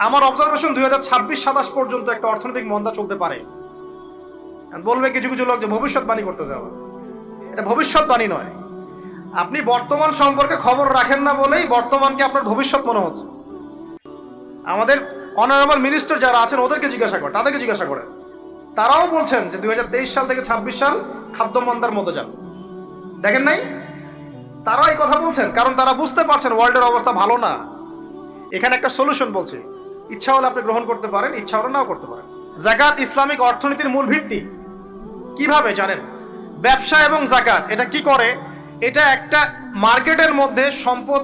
আমার অবজারভেশন 2026-27 পর্যন্ত একটা অর্থনৈতিক মন্দা চলতে পারে। বলবে কিছু কিছু লোক যে ভবিষ্যৎবাণী করতে যাওয়া, এটা ভবিষ্যৎবাণী নয়। আপনি বর্তমান সম্পর্কে খবর রাখেন না বলেই বর্তমানকে আপনার ভবিষ্যৎ মনে হচ্ছে। আমাদের অনারেবল মিনিস্টার যারা আছেন ওদেরকে জিজ্ঞাসা করেন, তাদেরকে জিজ্ঞাসা করেন, তারাও বলছেন যে 2023 সাল থেকে 26 সাল খাদ্য মন্দার মধ্যে যাবে। দেখেন নাই? তারাও এই কথা বলছেন কারণ তারা বুঝতে পারছেন ওয়ার্ল্ডের অবস্থা ভালো না। এখানে একটা সলিউশন বলছি, ইচ্ছা হলে আপনি গ্রহণ করতে পারেন, ইচ্ছা হলে নাও করতে পারেন। যাকাত ইসলামিক অর্থনীতির মূল ভিত্তি। কিভাবে জানেন? ব্যবসা এবং যাকাত এটা কি করে? এটা একটা মার্কেটের মধ্যে সম্পদ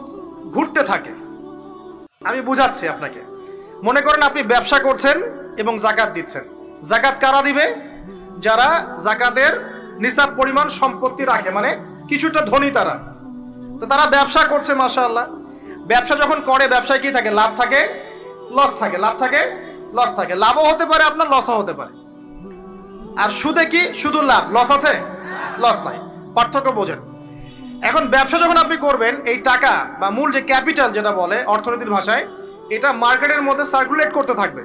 ঘুরতে থাকে। আমি বুঝাচ্ছি আপনাকে। মনে করেন আপনি ব্যবসা করছেন এবং যাকাত দিচ্ছেন। যাকাত কারা দিবে? যারা যাকাতের নিসাব পরিমাণ সম্পত্তি রাখে, মানে কিছুটা ধনী তারা। তো তারা ব্যবসা করছে, মাশাআল্লাহ। ব্যবসা যখন করে, ব্যবসায় কি থাকে? লাভ থাকে, লস থাকে, লাভ থাকে, লস থাকে। লাভও হতে পারে আপনার, লসও হতে পারে। আর সুদে কি? শুধু লাভ, লস আছে? লস নাই। পার্থক্য বোঝেন। এখন ব্যবসা যখন আপনি করবেন, এই টাকা বা মূল যে ক্যাপিটাল যেটা বলে অর্থনীতির ভাষায়, এটা মার্কেটের মধ্যে সার্কুলেট করতে থাকবে।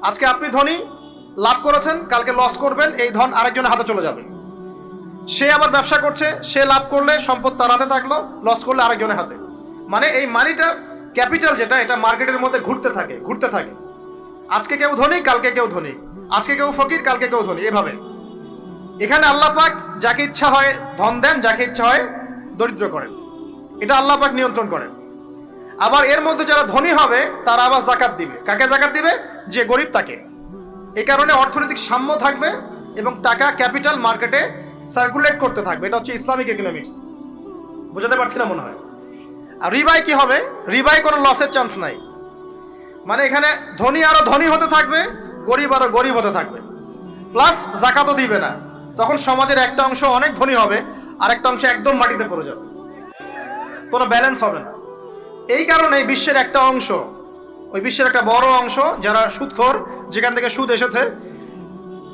আজকে আপনি ধনী, লাভ করেছেন, কালকে লস করবেন, এই ধন আরেকজনের হাতে চলে যাবে। সে আবার ব্যবসা করছে, সে লাভ করলে সম্পদ তার হাতে থাকলো, লস করলে আরেকজনের হাতে। মানে এই মানিটা, ক্যাপিটাল যেটা, এটা মার্কেটের মধ্যে ঘুরতে থাকে, ঘুরতে থাকে। আজকে কেউ ধনী, কালকে কেউ ধনী, আজকে কেউ ফকির, কালকে কেউ ধনী, এভাবে। এখানে আল্লাহ পাক যাকে ইচ্ছা হয় ধন দেন, যাকে ইচ্ছা হয় দরিদ্র করেন। এটা আল্লাহ পাক নিয়ন্ত্রণ করেন। আবার এর মধ্যে যারা ধনী হবে তারা আবার যাকাত দিবে। কাকে যাকাত দিবে? যে গরিব তাকে। এই কারণে অর্থনৈতিক সাম্য থাকবে এবং টাকা, ক্যাপিটাল মার্কেটে সার্কুলেট করতে থাকবে। এটা হচ্ছে ইসলামিক ইকোনমিক্স। বুঝাতে পারছি না মনে হয়? আর রিবাই কি হবে? রিবাই কোনো লসের চান্স নাই। মানে এখানে ধনী আরো ধনী হতে থাকবে, গরিব আরো গরিব হতে থাকবে, প্লাস যাকাতও দিবে না। তখন সমাজের একটা অংশ অনেক ধনী হবে, আর একটা অংশ একদম মাটিতে পড়ে যাবে, কোনো ব্যালেন্স হবে না। এই কারণে বিশ্বের একটা অংশ, ওই বিশ্বের একটা বড় অংশ যারা সুদখোর, যেখান থেকে সুদ এসেছে,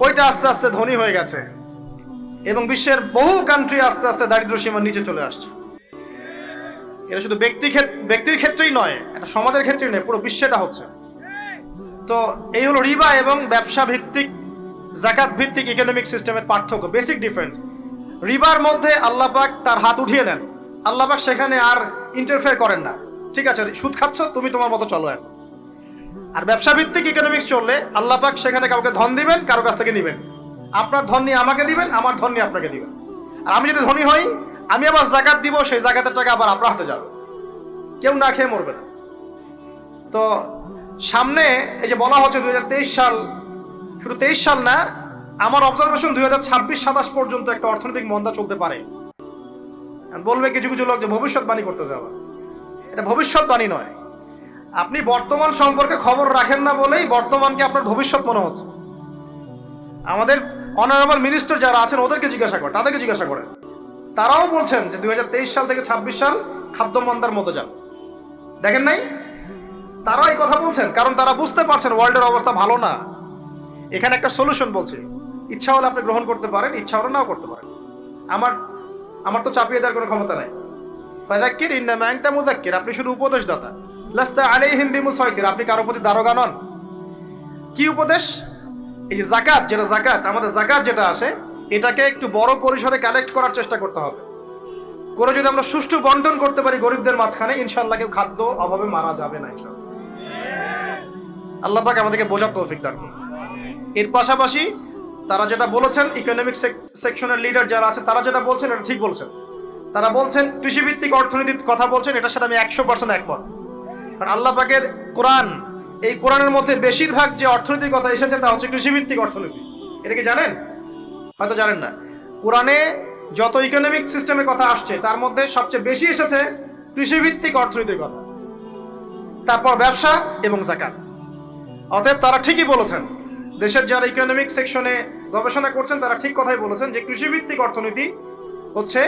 ওইটা আস্তে আস্তে ধনী হয়ে গেছে এবং বিশ্বের বহু কান্ট্রি আস্তে আস্তে দারিদ্র্য সীমার নিচে চলে আসছে। এটা শুধু ব্যক্তির ক্ষেত্রেই নয়, এটা সমাজের ক্ষেত্রেই নয়, পুরো বিশ্বেটা হচ্ছে। তো এই হলো রিবা এবং ব্যবসা ভিত্তিক, যাকাত ভিত্তিক ইকোনমিক সিস্টেমের পার্থক্য, বেসিক ডিফারেন্স। রিবার মধ্যে আল্লাহ পাক তার হাত উঠিয়ে নেন, আল্লাহ পাক সেখানে আর ইন্টারফেয়ার করেন না। ঠিক আছে, সুদ খাচ্ছ, তুমি তোমার মতো চলো এখন। আর ব্যবসা ভিত্তিক ইকোনমিক্স চললে আল্লাহ পাক সেখানে কাউকে ধন দিবেন, কারো কাছ থেকে নিবেন। আপনার ধন নিয়ে আমাকে দিবেন, আমার ধন নিয়ে আপনাকে দিবেন। আর আমি যদি ধনী হই, আমি আবার যাকাত দিব, সেই যাকাতের টাকা আবার আপনার হাতে যাবে, কেউ না খেয়ে মরবে না। তো সামনে এই যে বলা হচ্ছে 2023 সাল, শুধু 23 সাল না, আমার অবজারভেশন 2026-27 পর্যন্ত একটা অর্থনৈতিক মন্দা চলতে পারে। বলবে কিছু কিছু লোক যে ভবিষ্যৎবাণী করতে যাওয়া, এটা ভবিষ্যৎবাণী নয়। আপনি বর্তমান সম্পর্কে খবর রাখেন না বলেই বর্তমানকে আপনার ভবিষ্যৎ মনে হচ্ছে। আমাদের অনারেবল মিনিস্টার যারা আছেন ওদেরকে জিজ্ঞাসা করেন, তাদেরকে জিজ্ঞাসা করেন, তারাও বলছেন যে 2023 সাল থেকে 26 সাল খাদ্য মন্দার মধ্যে যাবে। দেখেন নাই? তারাও এই কথা বলছেন কারণ তারা বুঝতে পারছেন ওয়ার্ল্ডের অবস্থা ভালো না। এখানে একটা সলিউশন বলছি, ইচ্ছা হলে আপনি গ্রহণ করতে পারেন, ইচ্ছা হলে নাও করতে পারেন। আমার তো চাপিয়ে দেওয়ার কোনো ক্ষমতা নাই। ফাযাক্কির ইন্নামা আনতা মুযাক্কির, আপনি শুধু উপদেশদাতা। লাস্তা আলাইহিম বিমুসাইতির, আপনি কারো প্রতি দারোগা নন। কি উপদেশ? এই যে যাকাত, যেটা যাকাত, আমাদের যাকাত যেটা আসে, এটাকে একটু বড় পরিসরে কালেক্ট করার চেষ্টা করতে হবে। করে যদি আমরা সুষ্ঠু বন্টন করতে পারি গরিবদের মাঝখানে, ইনশাআল্লাহ কেউ খাদ্য অভাবে মারা যাবে না ইনশাআল্লাহ। আল্লাহ পাক আমাদেরকে বোঝার তৌফিক দান করুন। এর পাশাপাশি তারা যেটা বলেছেন, ইকোনমিক সেকশনের লিডার যারা আছে তারা যেটা বলছেন এটা ঠিক বলছেন। তারা বলছেন কৃষিভিত্তিক অর্থনীতির কথা বলছেন, এটার সাথে আমি 100% একমত। কারণ আল্লাহ পাকের কোরআন, এই কোরআনের মধ্যে বেশিরভাগ যে অর্থনীতির কথা এসেছে তা হচ্ছে কৃষিভিত্তিক অর্থনীতি। এটা কি জানেন? হয়তো জানেন না। কোরআনে যত ইকোনমিক সিস্টেমের কথা আসছে তার মধ্যে সবচেয়ে বেশি এসেছে কৃষিভিত্তিক অর্থনীতির কথা, তারপর ব্যবসা এবং যাকাত। অতএব তারা ঠিকই বলেছেন, দেশের যারা ইকোনমিক সেকশনে গবেষণা করছেন তারা ঠিক কথাই বলেছেন যে কৃষিভিত্তিক অর্থনীতি হচ্ছে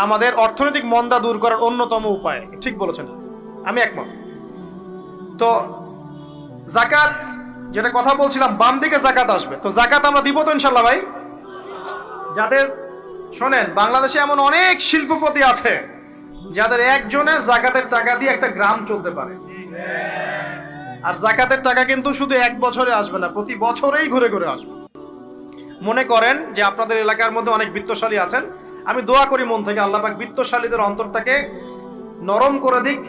আমাদের অর্থনৈতিক মন্দা দূর করার অন্যতম উপায়। ঠিক বলেছেন, আমি একমত। তো যাকাত যেটা কথা বলছিলাম, বাম দিকে যাকাত আসবে। তো যাকাত আমরা দিব তো ইনশাল্লাহ ভাই। যাদের, শোনেন, বাংলাদেশে এমন অনেক শিল্পপতি আছে যাদের একজনের যাকাতের টাকা দিয়ে একটা গ্রাম চলতে পারে। আর জাকাতের টাকা কিন্তু শুধু এক বছরে আসবে না, প্রতি বছরেই ঘুরে ঘুরে আসবে। মনে করেন যে আপনাদের এলাকার মধ্যে অনেক বিত্তশালী আছেন, আমি দোয়া করি মন থেকে আল্লাহ পাক বিত্তশালীদের অন্তরটাকে নরম করে দিক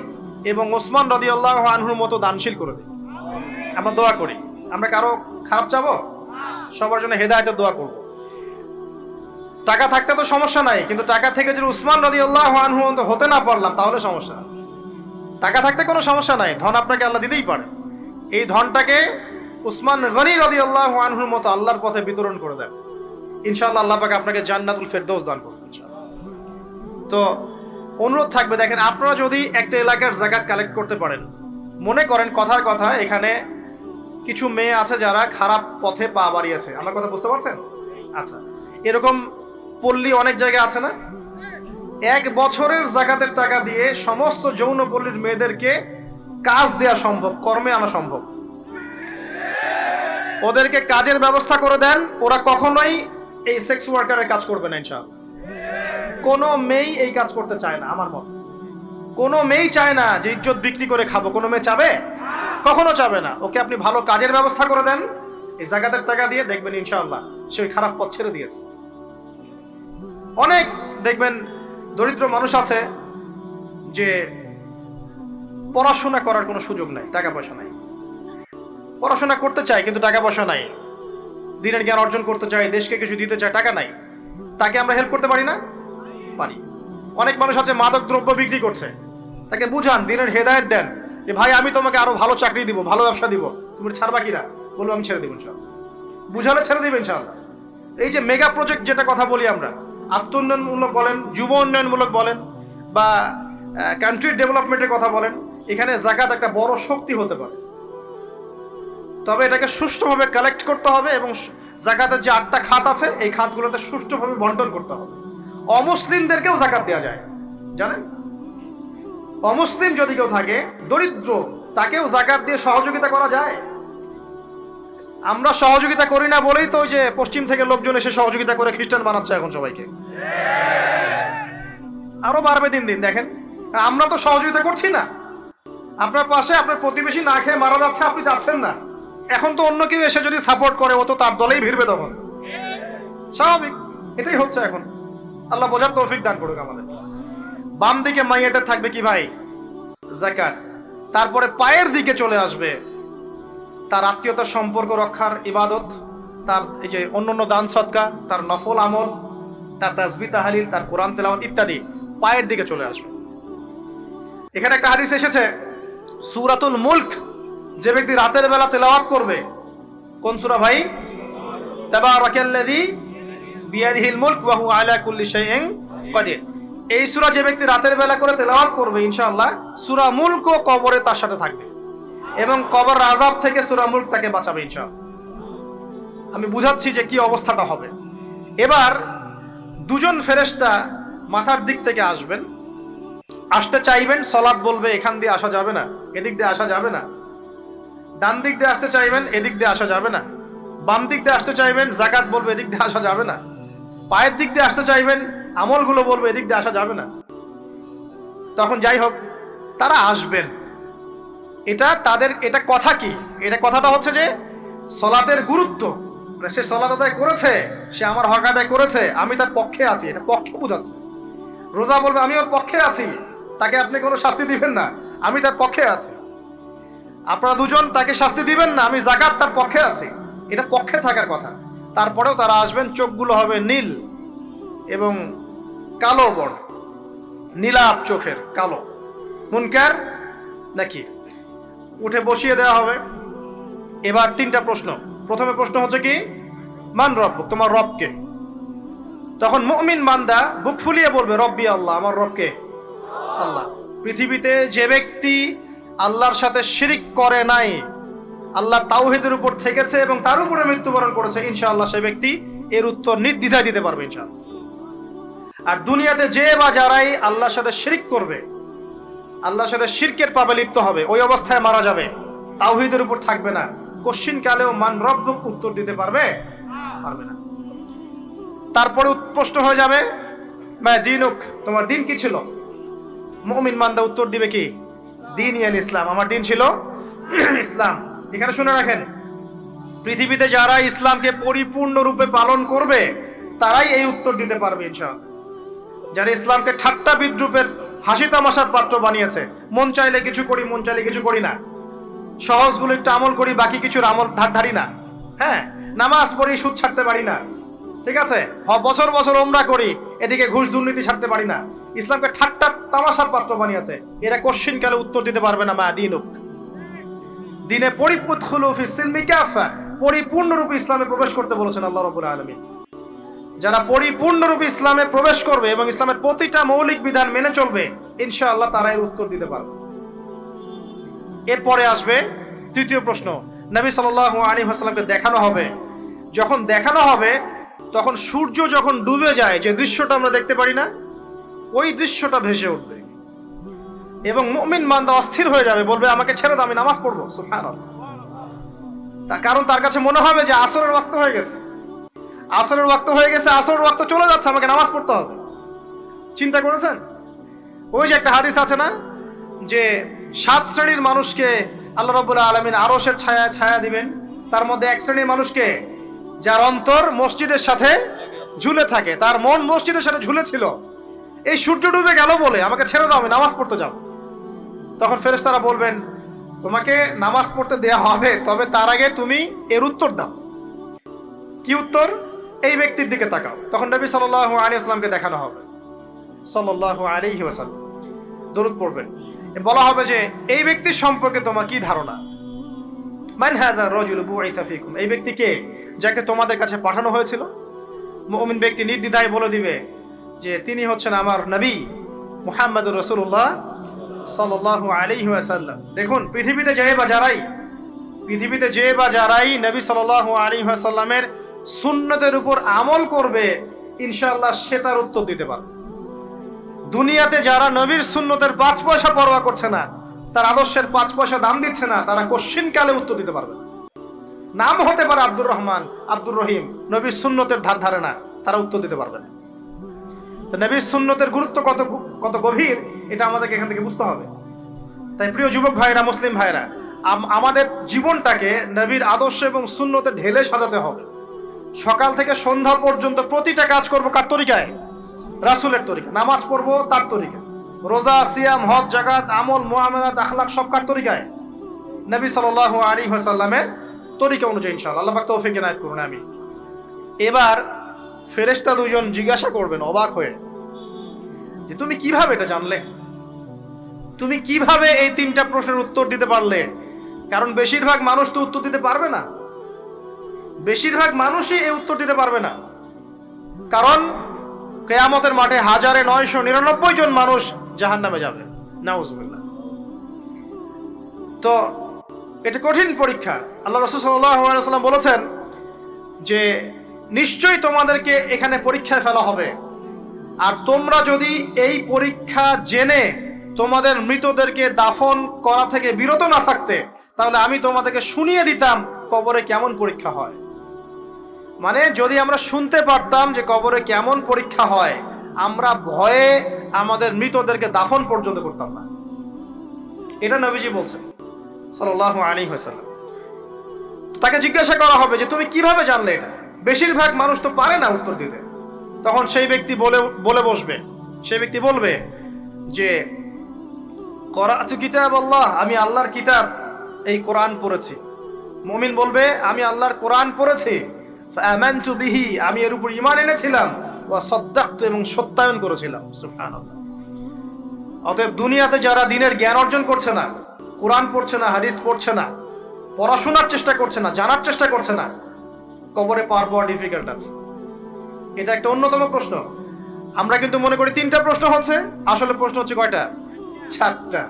এবং ওসমান রাদিয়াল্লাহু আনহুর মতো দানশীল করে দিক। আমরা দোয়া করি, আমরা কারো খারাপ চাবো? সবার জন্য হেদায়েতের দোয়া করব। টাকা থাকতে তো সমস্যা নাই, কিন্তু টাকা থেকে যদি উসমান রাদিয়াল্লাহু আনহু হতে না পারলাম তাহলে সমস্যা। টাকা থাকতে কোনো সমস্যা নাই, ধন আপনাকে আল্লাহ দিতেই পারে। এই ধনটাকে উসমান গনি রাদিয়াল্লাহু আনহুর মতো আল্লাহর পথে বিতরণ করে দেন, ইনশাআল্লাহ আল্লাহ পাক আপনাকে জান্নাতুল ফেরদৌস দান করবেন ইনশাআল্লাহ। তো অনুরোধ থাকবে, দেখেন আপনারা যদি একটা এলাকার যাকাত কালেক্ট করতে পারেন, মনে করেন কথার কথা এখানে কিছু মেয়ে আছে যারা খারাপ পথে পা বাড়িয়েছে, আমার কথা বুঝতে পারছেন? আচ্ছা, এরকম পল্লী অনেক জায়গায় আছে না? এক বছরের যাকাতের টাকা দিয়ে সমস্ত যৌন পল্লীর মেয়েদেরকে কাজ দেয়া সম্ভব, কর্মে আনা সম্ভব। ওদেরকে কাজের ব্যবস্থা করে দেন, ওরা কখনোই এই সেক্স ওয়ার্কারের কাজ করবে না ইনশাআল্লাহ। কোনো মেয়ে এই কাজ করতে চায় না, আমার মত কোনো মেয়ে চায় না যে ইজ্জত বিক্রি করে খাবো, কোনো মেয়ে চাবে? কখনো চাবে না। ওকে আপনি ভালো কাজের ব্যবস্থা করে দেন এই যাকাতের টাকা দিয়ে, দেখবেন ইনশাআল্লাহ সে ওই খারাপ পথ ছেড়ে দিয়েছে। অনেক দেখবেন দরিদ্র মানুষ আছে যে পড়াশোনা করার কোনো সুযোগ নাই, টাকা পয়সা নাই, পড়াশোনা করতে চায় কিন্তু টাকা পয়সা নাই, দিনের জ্ঞান অর্জন করতে চায়, দেশকে কিছু দিতে চায়, টাকা নাই, তাকে আমরা হেল্প করতে পারি না? পারি। অনেক মানুষ আছে মাদক দ্রব্য বিক্রি করছে, তাকে বুঝান, দিনের হেদায়েত দেন যে ভাই আমি তোমাকে আরো ভালো চাকরি দিব, ভালো ব্যবসা দিব, তুমি ছাড়বা কিনা? বলবো আমি ছেড়ে দিব ইনশাআল্লাহ। বুঝালে ছেড়ে দিবে ইনশাআল্লাহ। এই যে মেগা প্রজেক্ট যেটা কথা বলি আমরা, আত্ম উন্নয়নমূলক বলেন, যুব উন্নয়নমূলক বলেন, বা কান্ট্রি ডেভেলপমেন্টের কথা বলেন, এখানে যাকাত একটা বড় শক্তি হতে পারে। তবে এটাকে সুষ্ঠুভাবে কালেক্ট করতে হবে এবং যাকাতের যে 8টা খাত আছে এই খাতগুলোতে সুষ্ঠুভাবে বন্টন করতে হবে। অমুসলিমদেরকেও যাকাত দেওয়া যায়, জানেন? অমুসলিম যদি কেউ থাকে, দরিদ্র, তাকেও যাকাত দিয়ে সহযোগিতা করা যায়। আমরা সহযোগিতা করি না বলেই তো ওই যে পশ্চিম থেকে লোকজন এসে সহযোগিতা করে খ্রিস্টান বানাচ্ছে এখন সবাইকে। আরো বাড়বে দিন দিন, দেখেন। আমরা তো সহযোগিতা করছি না। আপনার পাশে আপনার প্রতিবেশী না খেয়ে মারা যাচ্ছে, আপনি যাচ্ছেন না। এখন তো অন্য কেউ এসে যদি সাপোর্ট করে, ও তো তার দলেই ভিড়বে তখন, স্বাভাবিক। এটাই হচ্ছে এখন। আল্লাহ বোঝার তৌফিক দান করুক আমাদের। বাম দিকে মাইয়াতের থাকবে কি ভাই? যাকাত। তারপরে পায়ের দিকে চলে আসবে তার আত্মীয়তার সম্পর্ক রক্ষার ইবাদত, তার এই যে অন্যান্য দান সদকা, তার নফল আমল, তার তাসবিহ তাহলিল, তার কোরআন তেলাওয়াত ইত্যাদি পায়ের দিকে চলে আসবে। এখানে একটা হাদিস এসেছে, সূরাতুল মুলক যে ব্যক্তি রাতের বেলা তেলাওয়াত করবে, কোন সূরা ভাই? তাবারাকাল্লাযী বিয়াদিহিল মুলক ওয়া হুয়া আলা কুল্লি শাইইন কাদির। এই সূরা যে ব্যক্তি রাতের বেলা করে তেলাওয়াত করবে, ইনশাআল্লাহ সূরা মুলক কবরে তার সাথে থাকবে এবং কবর আযাব থেকে সূরা মুলক তাকে বাঁচাবে ইনশাআল্লাহ। আমি বুঝাচ্ছি যে কি অবস্থাটা হবে। এবার দুজন ফেরেশতা মাথার দিক থেকে আসবেন, আসতে চাইবেন, সালাত বলবে এখান দিয়ে আসা যাবে না, এদিক দিয়ে আসা যাবে না। ডান দিক দিয়ে আসতে চাইবেন, এদিক দিয়ে আসা যাবে না। বাম দিক দিয়ে আসতে চাইবেন, যাকাত বলবে এদিক দিয়ে আসা যাবে না। পায়ের দিক দিয়ে আসতে চাইবেন, আমলগুলো বলবে এদিক দিয়ে আসা যাবে না। তখন যাই হোক তারা আসবেন। এটা তাদের, এটা কথা কি? এটা কথাটা হচ্ছে যে সালাতের গুরুত্ব, মানে সে সালাত আদায় করেছে, সে আমার হক আদায় করেছে, আমি তার পক্ষে আছি, এটা পক্ষে বোঝাচ্ছে। রোজা বলবে আমি ওর পক্ষে আছি, তাকে আপনি কোনো শাস্তি দিবেন না, আমি তার পক্ষে আছি। আপনারা দুজন তাকে শাস্তি দিবেন না, আমি যাকাত তার পক্ষে আছি, এটা পক্ষে থাকার কথা। তারপরেও তারা আসবেন, চোখগুলো হবে নীল এবং কালো বর্ণ, নীলাপ চোখের, কালো। মুনকার নাকি উঠে বসিয়ে দেওয়া হবে। এবার 3টা প্রশ্ন। প্রথমে প্রশ্ন হচ্ছে কি, মান রব্বুক, তোমার রব কে? তখন মুমিন বান্দা বুক ফুলিয়ে বলবে রব্বি আল্লাহ, আমার রব কে? আল্লাহ। পৃথিবীতে যে ব্যক্তি আল্লাহর সাথে শিরিক করে নাই, আল্লাহর তাওহীদের উপর থেকেছে এবং তার উপরে মৃত্যুবরণ করেছে, ইনশাআল্লাহ সেই ব্যক্তি এর উত্তর নির্দ্বিধায় দিতে পারবে ইনশাআল্লাহ। আর দুনিয়াতে যে বা যারাই আল্লাহর সাথে শিরিক করবে, আল্লাহর সাথে শিরকের পাবে লিপ্ত হবে, ওই অবস্থায় মারা যাবে, তাওহীদের উপর থাকবে না, কোশ্চিন কালেও মান রব্বুক উত্তর দিতে পারবে না। তারপরে প্রশ্ন হয়ে যাবে মা দীনুক, তোমার দিন কি ছিল? মুমিন বান্দা উত্তর দিবে কি? দীন ইয়াল ইসলাম, আমার দিন ছিল ইসলাম। এখানে শুনে রাখেন, পৃথিবীতে যারা ইসলামকে পরিপূর্ণরূপে পালন করবে তারাই এই উত্তর দিতে পারবে ইনশাআল্লাহ। যারা ইসলামকে ঠাট্টা বিদ্রুপের হাসি তামাশার পাত্র বানিয়েছে, মন চাইলে কিছু করি, মন চাইলে কিছু করি না, সহজগুলো একটু আমল করি, বাকি কিছুর আমল ধারি না, হ্যাঁ, নামাজ পড়ি, সুদ ছাড়তে পারি না, ঠিক আছে, বছর বছর ওমরা করি, এদিকে ঘুষ দুর্নীতি ছাড়তে পারি না, ইসলামকে ঠাট্টা তামাশার পাত্র বানিয়েছে, এরা কোশ্চিন কালে উত্তর দিতে পারবে না মা দিনুক, দিনে পরিপূর্ণরূপে ইসলামে প্রবেশ করতে বলেছেন আল্লাহ রাব্বুল আলামিন। যারা পরিপূর্ণরূপে ইসলামে প্রবেশ করবে এবং ইসলামের প্রতিটা মৌলিক বিধান মেনে চলবে, ইনশাআল্লাহ তারা এর উত্তর দিতে পারবে। এরপরে আসবে তৃতীয় প্রশ্ন। নবী সাল্লাল্লাহু আলাইহি ওয়াসাল্লামকে দেখানো হবে, যখন দেখানো হবে তখন সূর্য যখন ডুবে যায়, যে দৃশ্যটা আমরা দেখতে পারি না, ওই দৃশ্যটা ভেসে উঠবে এবং মুমিন বান্দা অস্থির হয়ে যাবে, বলবে আমাকে ছেড়ে দাও, আমি নামাজ পড়বো। সুবহানাল্লাহ। তার কারণ তার কাছে মনে হবে যে আসরের ওয়াক্ত হয়ে গেছে, আসরের ওয়াক্ত হয়ে গেছে, আসরের ওয়াক্ত চলে যাচ্ছে, আমাকে নামাজ পড়তে হবে। চিন্তা করেছেন? ওই যে একটা হাদিস আছে না, যে 7 শ্রেণীর মানুষকে আল্লাহ রাব্বুল আলামিন আরশের ছায়া ছায়া দিবেন, তার মধ্যে এক শ্রেণীর মানুষকে যার অন্তর মসজিদের সাথে ঝুলে থাকে, তার মন মসজিদের সাথে ঝুলে ছিল, এই সূর্য ডুবে গেল বলে আমাকে ছেড়ে দাও, আমি নামাজ পড়তে যাব। তখন ফেরেশতারা বলবেন তোমাকে নামাজ পড়তে দেয়া হবে, তবে তার আগে তুমি এর উত্তর দাও। কি উত্তর? এই ব্যক্তির দিকে তাকাও। তখন নবী সাল্লাল্লাহু আলাইহি ওয়াসাল্লামকে দেখানো হবে, সাল্লাল্লাহু আলাইহি ওয়াসাল্লাম দরুদ পড়বেন, বলা হবে যে এই ব্যক্তির সম্পর্কে তোমার কি ধারণা? মান হাযা রাজুলু বুইসা ফীকুম, এই ব্যক্তি কে, যাকে তোমাদের কাছে পাঠানো হয়েছিল? মুমিন ব্যক্তি নির্দ্বিধায় বলে দিবে যে তিনি হচ্ছেন আমার নবী মুহাম্মদুর রাসূলুল্লাহ সাল্লাল্লাহু আলাইহি ওয়াসাল্লাম। দেখুন, পৃথিবীতে যে বা যারাই নবী সাল্লাল্লাহু আলাইহি ওয়াসাল্লামের সুন্নতের উপর আমল করবে, ইনশাআল্লাহ সে তার উত্তর দিতে পারবে। দুনিয়াতে যারা নবীর সুন্নতের 5 পয়সা পরোয়া করছে না, তার আদর্শের 5 পয়সা দাম দিচ্ছে না, তারা কোশ্চিন কালে উত্তর দিতে পারবে না। নাম হতে পারে আব্দুর রহমান, আব্দুর রহিম, নবীর সুন্নতের ধার ধারে না, তারা উত্তর দিতে পারবে না। তো নবীর সুন্নতের গুরুত্ব কত গভীর, এটা আমাদেরকে এখান থেকে বুঝতে হবে। তাই প্রিয় যুবক ভাইরা, মুসলিম ভাইরা, আমাদের জীবনটাকে নবীর আদর্শ এবং সুন্নতে ঢেলে সাজাতে হবে। সকাল থেকে সন্ধ্যা পর্যন্ত প্রতিটা কাজ করব কার তরিকায়? রাসূলের তরিকা। নামাজ পড়বো তার তরিকা, রোজা, সিয়াম, হজ, যাকাত, আমল, মুআমালাত, আখলাক সব কার তরিকায়? নবী সাল্লাল্লাহু আলাইহি ওয়াসাল্লামের তরিকা অনুযায়ী ইনশাআল্লাহ। আল্লাহ পাক তৌফিক এনায়েত করুন, আমিন। এবার ফেরেশতা দুজন জিজ্ঞাসা করবেন অবাক হয়ে যে তুমি কিভাবে এটা জানলে, তুমি কিভাবে এই 3টা প্রশ্নের উত্তর দিতে পারলে? কারণ বেশিরভাগ মানুষ তো উত্তর দিতে পারবে না, বেশিরভাগ মানুষই এই উত্তর দিতে পারবে না। কারণ কিয়ামতের মাঠে 1999 জন মানুষ জাহান্নামে যাবে, নাউজুবিল্লাহ। তো এটা কঠিন পরীক্ষা। আল্লাহ রাসূল সাল্লাল্লাহু আলাইহি ওয়াসাল্লাম বলেছেন যে নিশ্চয়ই তোমাদেরকে এখানে পরীক্ষায় ফেলা হবে, আর তোমরা যদি এই পরীক্ষা জেনে তোমাদের মৃতদেরকে দাফন করা থেকে বিরত না থাকতে, তাহলে আমি তোমাদেরকে শুনিয়ে দিতাম কবরে কেমন পরীক্ষা হয়। মানে যদি আমরা শুনতে পারতাম যে কবরে কেমন পরীক্ষা হয়, আমরা ভয়ে আমাদের মৃতদেরকে দাফন পর্যন্ত করতাম না। এটা নবীজি বলছেন সাল্লাল্লাহু আলাইহি ওয়াসাল্লাম। তাকে জিজ্ঞাসা করা হবে যে তুমি কিভাবে জানলে এটা? বেশিরভাগ মানুষ তো পারে না উত্তর দিতে। তখন সেই ব্যক্তি বলে বসবে, সেই ব্যক্তি বলবে যে করাতু কিতাব আল্লাহ, আমি আল্লাহর কিতাব এই কোরআন পড়েছি। মুমিন বলবে আমি আল্লাহর কোরআন পড়েছি, ফাআমানতু বিহি, আমি এর উপর ঈমান এনেছিলাম, ওয়া সাদ্দাকতু, এবং সত্যায়ন করেছিলাম। সুবহানাল্লাহ। অতএব দুনিয়াতে যারা দ্বীনের জ্ঞান অর্জন করছে না, কোরআন পড়ছে না, হাদিস পড়ছে না, পড়াশোনার চেষ্টা করছে না, জানার চেষ্টা করছে না, কবরে পার পাওয়া ডিফিকাল্ট আছে। এটা একটা অন্যতম প্রশ্ন। আমরা কিন্তু মনে করি 3টা প্রশ্ন হচ্ছে, আসলে প্রশ্ন হচ্ছে কয়টা? 4টা।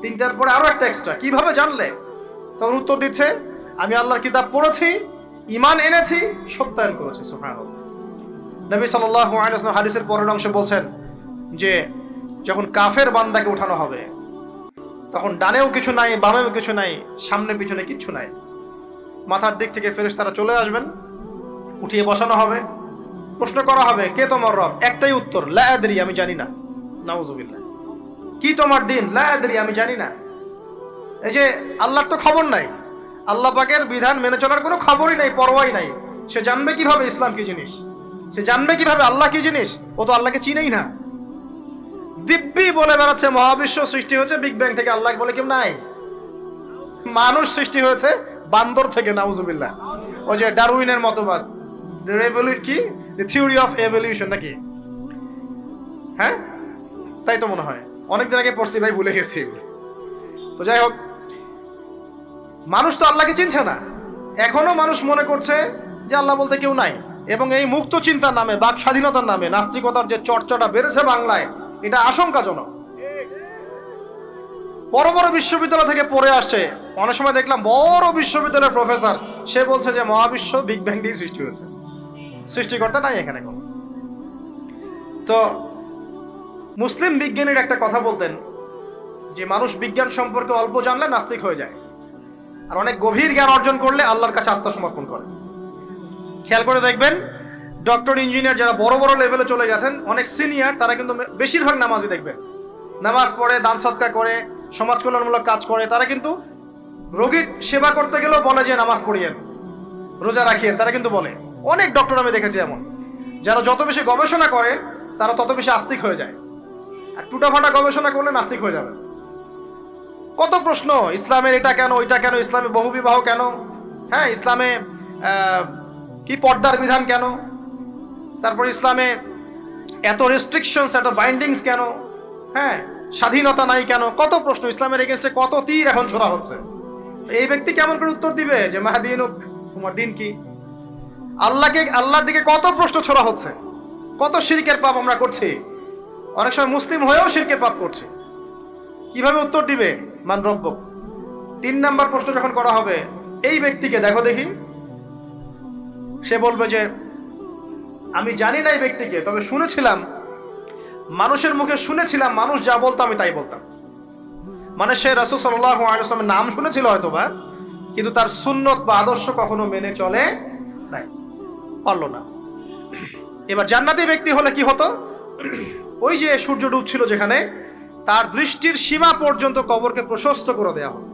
3টার পরে আরো একটা এক্সট্রা। কিভাবে জানলে? তখন উত্তর দিচ্ছে আমি আল্লাহর কিতাব পড়েছি, ঈমান এনেছি, সত্যায়ন করেছি। সুবহানাল্লাহ। নবী সাল্লাল্লাহু আলাইহি ওয়াসাল্লাম হাদিসের পরের অংশে বলছেন যে যখন কাফের বান্দাকে উঠানো হবে, তখন ডানেও কিছু নাই, বামেও কিছু নাই, সামনে পিছনে কিচ্ছু নাই। মাথার দিক থেকে ফেরেশতারা চলে আসবেন, উঠিয়ে বসানো হবে, প্রশ্ন করা হবে কে তোমার রব? একটাই উত্তর, লা আদরি, আমি জানি না। নাউজুবিল্লাহ। কি তোমার দিন? লা আদরি, আমি জানি না। এই যে আল্লাহর তো খবর নাই, আল্লাহ পাকের বিধান মেনে চলার কোনো খবরই নাই, পরোয়াই নাই। সে জানবে কিভাবে ইসলাম কি জিনিস? সে জানবে কিভাবে আল্লাহ কি জিনিস? ও তো আল্লাহকে চিনেই না। দিব্যি বলে বেড়াচ্ছে মহাবিশ্ব সৃষ্টি হয়েছে বিগ ব্যাং থেকে, আল্লাহ বলে কেউ নাই। মানুষ সৃষ্টি হয়েছে বান্দর থেকে, নাউজুবিল্লাহ। ওই যে ডারউইনের মতবাদ, কি থিওরি অফ এভলিউশন নাকি? হ্যাঁ, তাই তো মনে হয়, অনেকদিন আগে পড়ছি ভাই, ভুলে গেছি। তো যাই হোক, মানুষ তো আল্লাহকে চিনছে না। এখনো মানুষ মনে করছে যে আল্লাহ বলতে কেউ নাই। এবং এই মুক্ত চিন্তার নামে, বাক স্বাধীনতার নামে নাস্তিকতার যে চর্চাটা বেড়েছে বাংলায়, এটা আশঙ্কাজনক। বড় বড় বিশ্ববিদ্যালয় থেকে পড়ে আসছে, অনেক সময় দেখলাম বড় বিশ্ববিদ্যালয়ের প্রফেসর, সে বলছে যে মহাবিশ্ব বিগ ব্যাং দিয়ে সৃষ্টি হয়েছে, সৃষ্টিকর্তা নাই এখানে কোনো। তো মুসলিম বিজ্ঞানীর একটা কথা বলতেন যে মানুষ বিজ্ঞান সম্পর্কে অল্প জানলে নাস্তিক হয়ে যায়, আর অনেক গভীর জ্ঞান অর্জন করলে আল্লাহর কাছে আত্মসমর্পণ করে। খেয়াল করে দেখবেন, ডক্টর, ইঞ্জিনিয়ার যারা বড় বড় লেভেলে চলে গেছেন, অনেক সিনিয়র, তারা কিন্তু বেশিরভাগ নামাজি দেখবেন, নামাজ পড়ে, দান সৎকা করে, সমাজ কল্যাণমূলক কাজ করে। তারা কিন্তু রোগীর সেবা করতে গেলেও বলে যে নামাজ পড়িয়েন, রোজা রাখিয়েন, তারা কিন্তু বলে। অনেক ডক্টর আমি দেখেছি এমন, যারা যত বেশি গবেষণা করে তারা তত বেশি আস্তিক হয়ে যায়। আর টুটাফাটা গবেষণা করলে নাস্তিক হয়ে যাবে। কত প্রশ্ন, ইসলামের এটা কেন, ওইটা কেন, ইসলামে বহুবিবাহ কেন, হ্যাঁ, ইসলামে কি পর্দার বিধান কেন, তারপর ইসলামে এত রেস্ট্রিকশনস, এত বাইন্ডিংস কেন, হ্যাঁ, স্বাধীনতা নাই কেন, কত প্রশ্ন। ইসলামের এগেইনস্টে কত তীর এখন ছোড়া হচ্ছে। এই ব্যক্তি কেমন করে উত্তর দিবে যে মাহদিনুক, তোমার দিন কি? আল্লাহর দিকে কত প্রশ্ন ছোড়া হচ্ছে, কত শিরকের পাপ আমরা করছি, অনেক সময় মুসলিম হয়েও শিরকের পাপ করছি। কিভাবে উত্তর দিবে মান রব্বুক? 3 নাম্বার প্রশ্ন যখন করা হবে, এই ব্যক্তিকে দেখো দেখি, সে বলবে যে আমি জানি না এই ব্যক্তিকে, তবে শুনেছিলাম, মানুষের মুখে শুনেছিলাম, মানুষ যা বলতো আমি তাই বলতাম। মানে সে রাসূল সাল্লাল্লাহু আলাইহি ওয়াসাল্লামের নাম শুনেছিল হয়তোবা, কিন্তু তার সুন্নত বা আদর্শ কখনো মেনে চলে নাই, পারলো না। এবার জান্নাতি ব্যক্তি হলে কি হতো? ওই যে সূর্য ডুবছিল যেখানে, তার দৃষ্টির সীমা পর্যন্ত কবরকে প্রশস্ত করে দেওয়া হতো,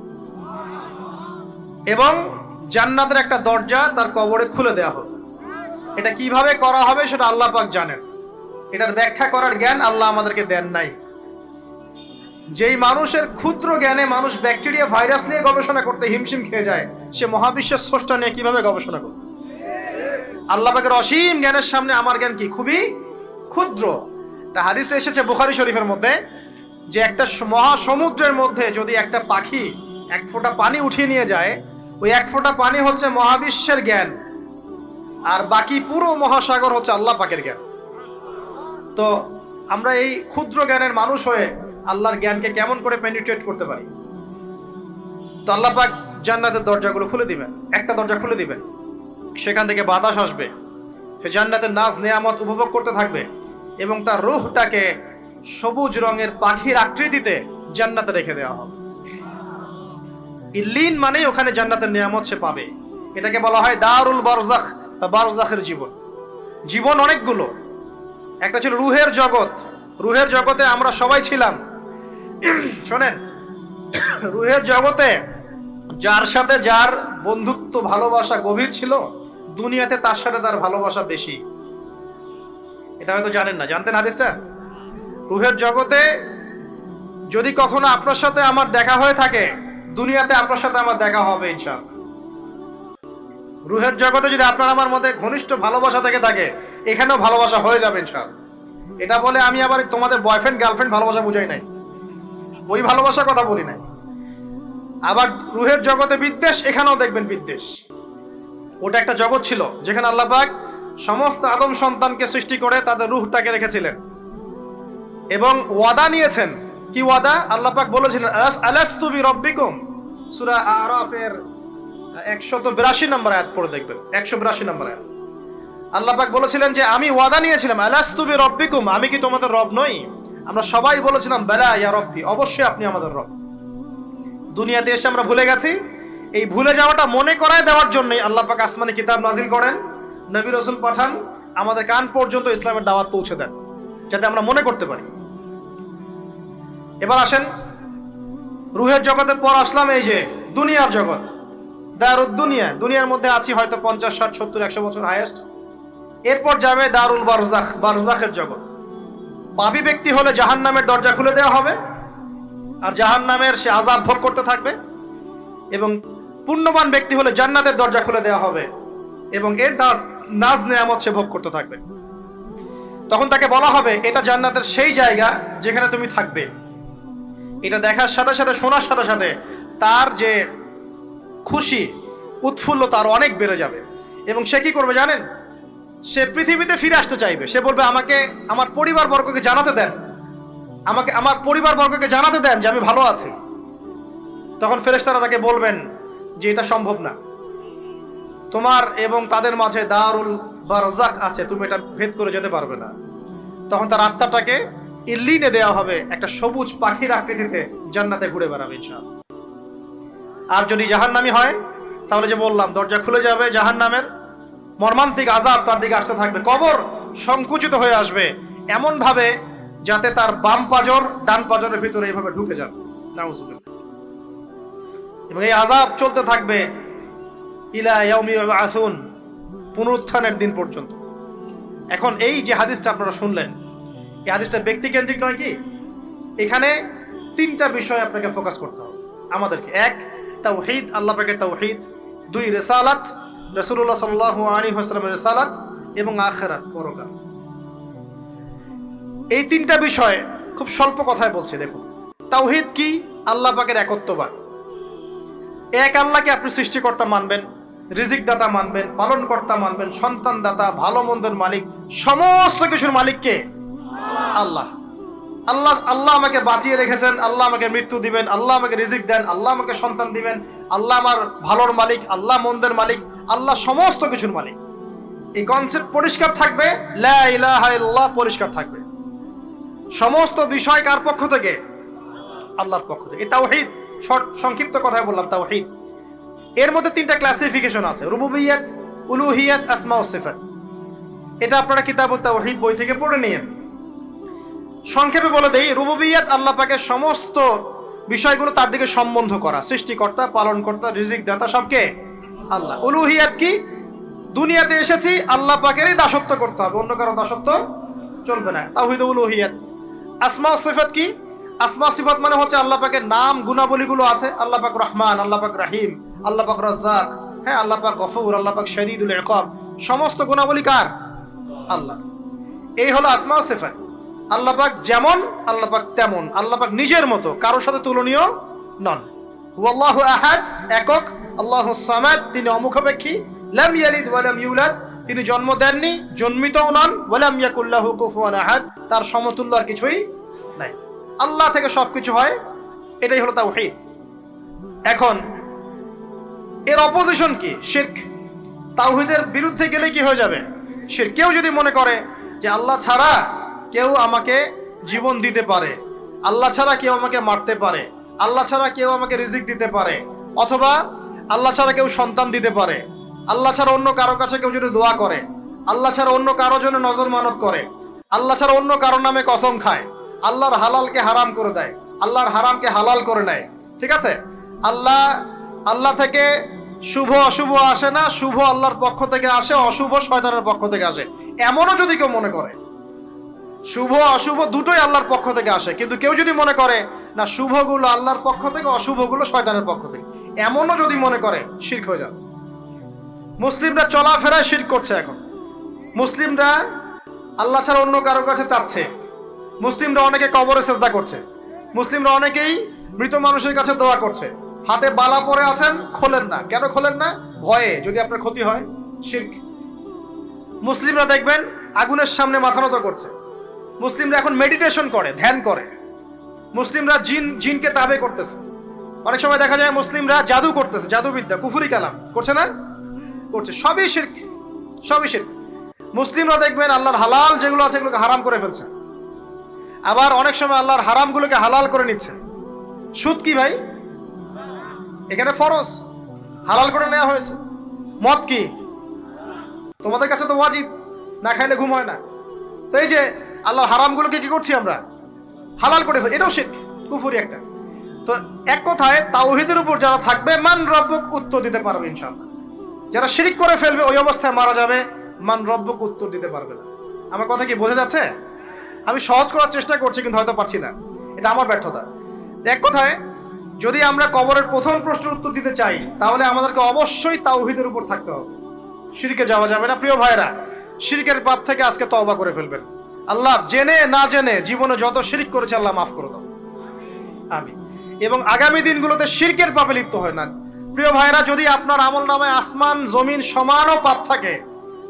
এবং জান্নাতের একটা দরজা তার কবরে খুলে দেওয়া হতো। এটা কিভাবে করা হবে সেটা আল্লাহ পাক জানেন, এটার ব্যাখ্যা করার জ্ঞান আল্লাহ আমাদেরকে দেন নাই। যেই মানুষের ক্ষুদ্র জ্ঞানে মানুষ ব্যাকটেরিয়া, ভাইরাস নিয়ে গবেষণা করতে হিমশিম খেয়ে যায়, সে মহাবিশ্বের স্রষ্টা নিয়ে কিভাবে গবেষণা করবে? আল্লাহ পাকের অসীম জ্ঞানের সামনে আমার জ্ঞান কি? খুবই ক্ষুদ্র। একটা হাদিসে এসেছে বুখারী শরীফের মধ্যে, যে একটা মহাসমুদ্রের মধ্যে যদি একটা পাখি 1 ফোঁটা পানি উঠিয়ে নিয়ে যায়, ওই 1 ফোঁটা পানি হচ্ছে মহাবিশ্বের জ্ঞান, আর বাকি পুরো মহাসাগর হচ্ছে আল্লাহ পাকের জ্ঞান। তো আমরা এই ক্ষুদ্র জ্ঞানের মানুষ হয়ে আল্লাহর জ্ঞানকে কেমন করে পেনিট্রেট করতে পারি? তো আল্লাহ পাক জান্নাতের দরজাগুলো খুলে দিবেন, একটা দরজা খুলে দিবেন, সেখান থেকে বাতাস আসবে, সে জান্নাতের নাজ নেয়ামত উপভোগ করতে থাকবে, এবং তার রূহটাকে সবুজ রঙের পাখির আকৃতিতে জান্নাতে রেখে দেওয়া হবে। ইল্লিন মানে ওখানে জান্নাতের নিয়ামত সে পাবে। এটাকে বলা হয় দারুল বারজাখ বা বারজাখের জীবন। জীবন অনেকগুলো, একটা ছিল রুহের জগৎ। রুহের জগতে আমরা সবাই ছিলাম। শোনেন, রুহের জগতে যার সাথে যার বন্ধুত্ব, ভালোবাসা গভীর ছিল, দুনিয়াতে তার সাথে তার ভালোবাসা বেশি। এটা হয়তো জানেন না, জানতেন হাদিসটা? রুহের জগতে যদি কখনো আপনার সাথে আমার দেখা হয়ে থাকে, দুনিয়াতে আপনার সাথে আমার দেখা হবে ইনশাআল্লাহ। রুহের জগতে যদি আপনার আমার মধ্যে ঘনিষ্ঠ ভালোবাসা থেকে থাকে, এখানেও ভালোবাসা হয়ে যাবে ইনশাআল্লাহ। এটা বলে আমি আবার তোমাদের বয়ফ্রেন্ড গার্লফ্রেন্ড ভালোবাসা বুঝাই নাই, ওই ভালোবাসার কথা বলি নাই। আবার রুহের জগতে বিদ্বেষ, এখানেও দেখবেন বিদ্বেষ। ওটা একটা জগৎ ছিল যেখানে আল্লাহ পাক সমস্ত আদম সন্তানকে সৃষ্টি করে তাদের রুহটাকে রেখেছিলেন এবং ওয়াদা নিয়েছেন। কি ওয়াদা? আল্লাহ পাক বলেছিলেন আলাস্তু বিরব্বিকুম, সূরা আরাফের 182 নম্বর আয়াত পড়ে দেখবেন, 182 নম্বর আয়াত। আল্লাহ পাক বলেছিলেন যে আমি ওয়াদা নিয়েছিলাম, আলাস্তু বিরব্বিকুম, আমি কি তোমাদের রব নই? আমরা সবাই বলেছিলাম বালা ইয়া রব্বি, অবশ্যই আপনি আমাদের রব। দুনিয়াতে এসে আমরা ভুলে গেছি। এই ভুলে যাওয়াটা মনে করায় দেওয়ার জন্যই আল্লাহ পাক আসমানে কিতাব নাজিল করেন, নবী রাসূল পাঠান, আমাদের কান পর্যন্ত ইসলামের দাওয়াত পৌঁছে দেন, যাতে আমরা মনে করতে পারি। এবার আসেন, রুহের জগতের পর আসলাম এই যে দুনিয়ার জগৎ, দারুদ দুনিয়া। দুনিয়ার মধ্যে আছি হয়তো 50, 60, 70, 100 বছর হাইয়েস্ট। এরপর যাবে দারুল বারজাখ, বারজাখের জগৎ। পাপী ব্যক্তি হলে জাহান্নামের দরজা খুলে দেওয়া হবে, আর জাহান্নামের সে আযাব ভোগ করতে থাকবে। এবং পুণ্যবান ব্যক্তি হলে জান্নাতের দরজা খুলে দেওয়া হবে এবং এর নাজ নেয়ামত সে ভোগ করতে থাকবে। তখন তাকে বলা হবে এটা জান্নাতের সেই জায়গা যেখানে তুমি থাকবে। এটা দেখার সাথে সাথে, শোনার সাথে সাথে তার যে খুশি, উৎফুল্লতা আরো অনেক বেড়ে যাবে। এবং সে কি করবে জানেন? সে পৃথিবীতে ফিরে আসতে চাইবে। সে বলবে আমাকে আমার পরিবারবর্গকে জানাতে দেন, আমাকে আমার পরিবারবর্গকে জানাতে দেন যে আমি ভালো আছি। তখন ফেরেশতারা তাকে বলবেন যে এটা সম্ভব না, তোমার এবং তাদের মাঝে দারুল বারজাখ আছে, তুমি এটা ভেদ করে যেতে পারবে না। তখন তার আত্মাটাকে ইল্লিনে দেওয়া হবে, একটা সবুজ পাখির আকৃতিতে জান্নাতে ঘুরে বেড়াবে ইনশাআল্লাহ। আর যদি জাহান্নামী হয় তাহলে যে বললাম দরজা খুলে যাবে, জাহান্নামের মর্মান্তিক আযাব তার দিকে আসতে থাকবে। কবর সংকুচিত হয়ে আসবে এমন ভাবে যাতে তার বাম পাজর ডান পাজরের ভিতরে এইভাবে ঢুকে যাবে, নাউযুবিল্লাহ। এবং এই আযাব চলতে থাকবে ইলা ইয়াউমি ইউবআসুন, পুনরুত্থানের দিন পর্যন্ত। এখন এই যে হাদিসটা আপনারা শুনলেন, এই হাদিসটা ব্যক্তিকেন্দ্রিক নয় কি? এখানে তিনটা বিষয় আপনাকে ফোকাস করতে হবে আমাদেরকে। এক, তাওহীদ, আল্লাহ পাকের তাওহীদ। দুই, রিসালাত, রাসূলুল্লাহ সাল্লাল্লাহু আলাইহি ওয়াসাল্লামের রিসালাত। এবং আখিরাত, পরকাল। এই তিনটা বিষয় খুব স্বল্প কথায় বলছি। দেখুন, তাওহীদ কি? আল্লাহ পাকের একত্ববাদ। এক আল্লাহকে আপনি সৃষ্টিকর্তা মানবেন, রিজিক দাতা মানবেন, পালন কর্তা মানবেন, সন্তান দাতা, ভালো মন্দের মালিক, সমস্ত কিছুর মালিককে আল্লাহ। আল্লাহ আল্লাহ আমাকে বাঁচিয়ে রেখেছেন, আল্লাহ আমাকে মৃত্যু দিবেন, আল্লাহ আমাকে রিজিক দেন, আল্লাহ আমাকে সন্তান দিবেন, আল্লাহ আমার ভালোর মালিক, আল্লাহ মন্দের মালিক, আল্লাহ সমস্ত কিছুর মালিক। এই কনসেপ্ট পরিষ্কার থাকবে, লা ইলাহা ইল্লাল্লাহ পরিষ্কার থাকবে। সমস্ত বিষয় কার পক্ষ থেকে? আল্লাহর পক্ষ থেকে। এই তাওহীদ, সংক্ষিপ্ত কথায় বললাম তাওহীদ। এর মধ্যে তিনটা ক্লাসিফিকেশন আছে: রুবুবিয়্যাত, উলুহিয়্যাত, আসমা ও সিফাত। এটা আপনারা কিতাবুত তাওহীদ বই থেকে পড়ে নিয়েন। সংক্ষেপে বলে দেই, রুবুবিয়্যাত আল্লাহ পাকের সমস্ত বিষয়গুলো তার দিকে সম্বন্ধ করা, সৃষ্টিকর্তা, পালনকর্তা, রিজিক দাতা সবকে আল্লাহ। উলুহিয়্যাত কি? দুনিয়াতে এসেছি আল্লাহ পাকেরই দাসত্ব করতে হবে, অন্য কারো দাসত্ব চলবে না, তাওহীদ উলুহিয়্যাত। আসমা ও সিফাত কি? আসমা সিফাত মানে হচ্ছে আল্লাহ পাকের নাম গুণাবলীগুলো আছে। আল্লাহ পাক রহমান, আল্লাহ পাক রহিম, আল্লাহ পাক রাজ্জাক, হ্যাঁ, আল্লাহ পাক গফুর, আল্লাহ পাক শদীদুল ইকাব। সমস্ত গুণাবলী কার? আল্লাহ। এই হলো আসমা ও সিফাত। আল্লাহ পাক যেমন, আল্লাহ পাক তেমন, আল্লাহ পাক নিজের মতো, কারোর সাথে তুলনীয় নন। হুয়াল্লাহু আহাদ, একক। আল্লাহুস সামাদ, তিনি অমুখাপেক্ষী। লাম ইয়ালিদ ওয়া লাম ইউলাদ, তিনি জন্ম দেননি, জন্মিতও নন। ওয়া লাম ইয়াকুল লাহু কুফুয়ান আহাদ, তার সমতুল্য আর কিছুই নাই। আল্লাহ থেকে সবকিছু হয়, এটাই হলো তাওহীদ। এখন এর অপোজিশন কি? শিরক। তাওহীদের বিরুদ্ধে গেলে কি হয়ে যাবে? শিরক। কেউ যদি মনে করে যে আল্লাহ ছাড়া কেউ আমাকে জীবন দিতে পারে, আল্লাহ ছাড়া কেউ আমাকে মারতে পারে, আল্লাহ ছাড়া কেউ আমাকে রিজিক দিতে পারে, অথবা আল্লাহ ছাড়া কেউ সন্তান দিতে পারে, আল্লাহ ছাড়া অন্য কারো কাছে কেউ যদি দোয়া করে, আল্লাহ ছাড়া অন্য কারো জন্য নজর মানত করে, আল্লাহ ছাড়া অন্য কারোর নামে কসম খায়, আল্লাহর হালালকে হারাম করে দেয়, আল্লাহর হারামকে হালাল করে নেয়, ঠিক আছে? আল্লাহ থেকে শুভ অশুভ আসে না, শুভ আল্লাহর পক্ষ থেকে আসে, অশুভ শয়তানের পক্ষ থেকে আসে, এমনও যদি কেউ মনে করে, শুভ অশুভ দুটোই আল্লাহর পক্ষ থেকে আসে, কিন্তু কেউ যদি মনে করে না শুভগুলো আল্লাহর পক্ষ থেকে, অশুভগুলো শয়তানের পক্ষ থেকে, এমনও যদি মনে করে, শিরক হয়ে যাবে। মুসলিমরা চলাফেরায় শিরক করছে। এখন মুসলিমরা আল্লাহ ছাড়া অন্য কারোর কাছে চাচ্ছে, মুসলিমরা অনেকে কবরে সেজদা করছে, মুসলিমরা অনেকেই মৃত মানুষের কাছে দোয়া করছে, হাতে বালা পরে আছেন, খোলেন না। কেন খোলেন না? ভয়ে যদি আপনার ক্ষতি হয়, শিরক। মুসলিমরা দেখবেন আগুনের সামনে মাথা নত করছে, মুসলিমরা এখন মেডিটেশন করে, ধ্যান করে, মুসলিমরা জিনকে তাবে করতেছে, অনেক সময় দেখা যায় মুসলিমরা জাদু করতেছে, জাদুবিদ্যা, কুফরি কালাম করছে না? করছে। সবই শিরক, সবই শিরক। মুসলিমরা দেখবেন আল্লাহর হালাল যেগুলো আছে এগুলোকে হারাম করে ফেলছে, আবার অনেক সময় আল্লাহর হারামগুলোকে হালাল করে নিচ্ছে। সুদ কি ভাই? এখানে ফরজ, হালাল করে নেওয়া হয়েছে। মদ কি? তোমাদের কাছে তো ওয়াজিব, না খাইলে ঘুম হয় না। তো এই যে আল্লাহর হারামগুলোকে কি করছি আমরা? হালাল করে ফেলছি, এটাও শিরক, কুফরি একটা। তো এক কথায় তাওহীদের উপর যারা থাকবে মান রব্বুক উত্তর দিতে পারবে ইনশাআল্লাহ। যারা শিরিক করে ফেলবে ওই অবস্থায় মারা যাবে, মান রব্বুক উত্তর দিতে পারবে না। আমার কথা কি বোঝা যাচ্ছে? আমি সহজ করার চেষ্টা করছি কিন্তু হয়তো পারছি না, এটা আমার ব্যর্থতা। এক কথায় যদি আমরা কবরের প্রথম প্রশ্নের উত্তর দিতে চাই তাহলে আমাদেরকে অবশ্যই তাওহীদের উপর থাকতে হবে, শিরকে যাওয়া যাবে না। প্রিয় ভাইরা, শিরকের পাপ থেকে আজকে তওবা করে ফেলবেন। আল্লাহ জেনে না জেনে জীবনে যত শিরক করেছে আল্লাহ মাফ করে দাও, আমিন। এবং আগামী দিনগুলোতে শিরকের পাপে লিপ্ত হয় না। প্রিয় ভাইরা, যদি আপনার আমল নামায় আসমান জমিন সমানও পাপ থাকে,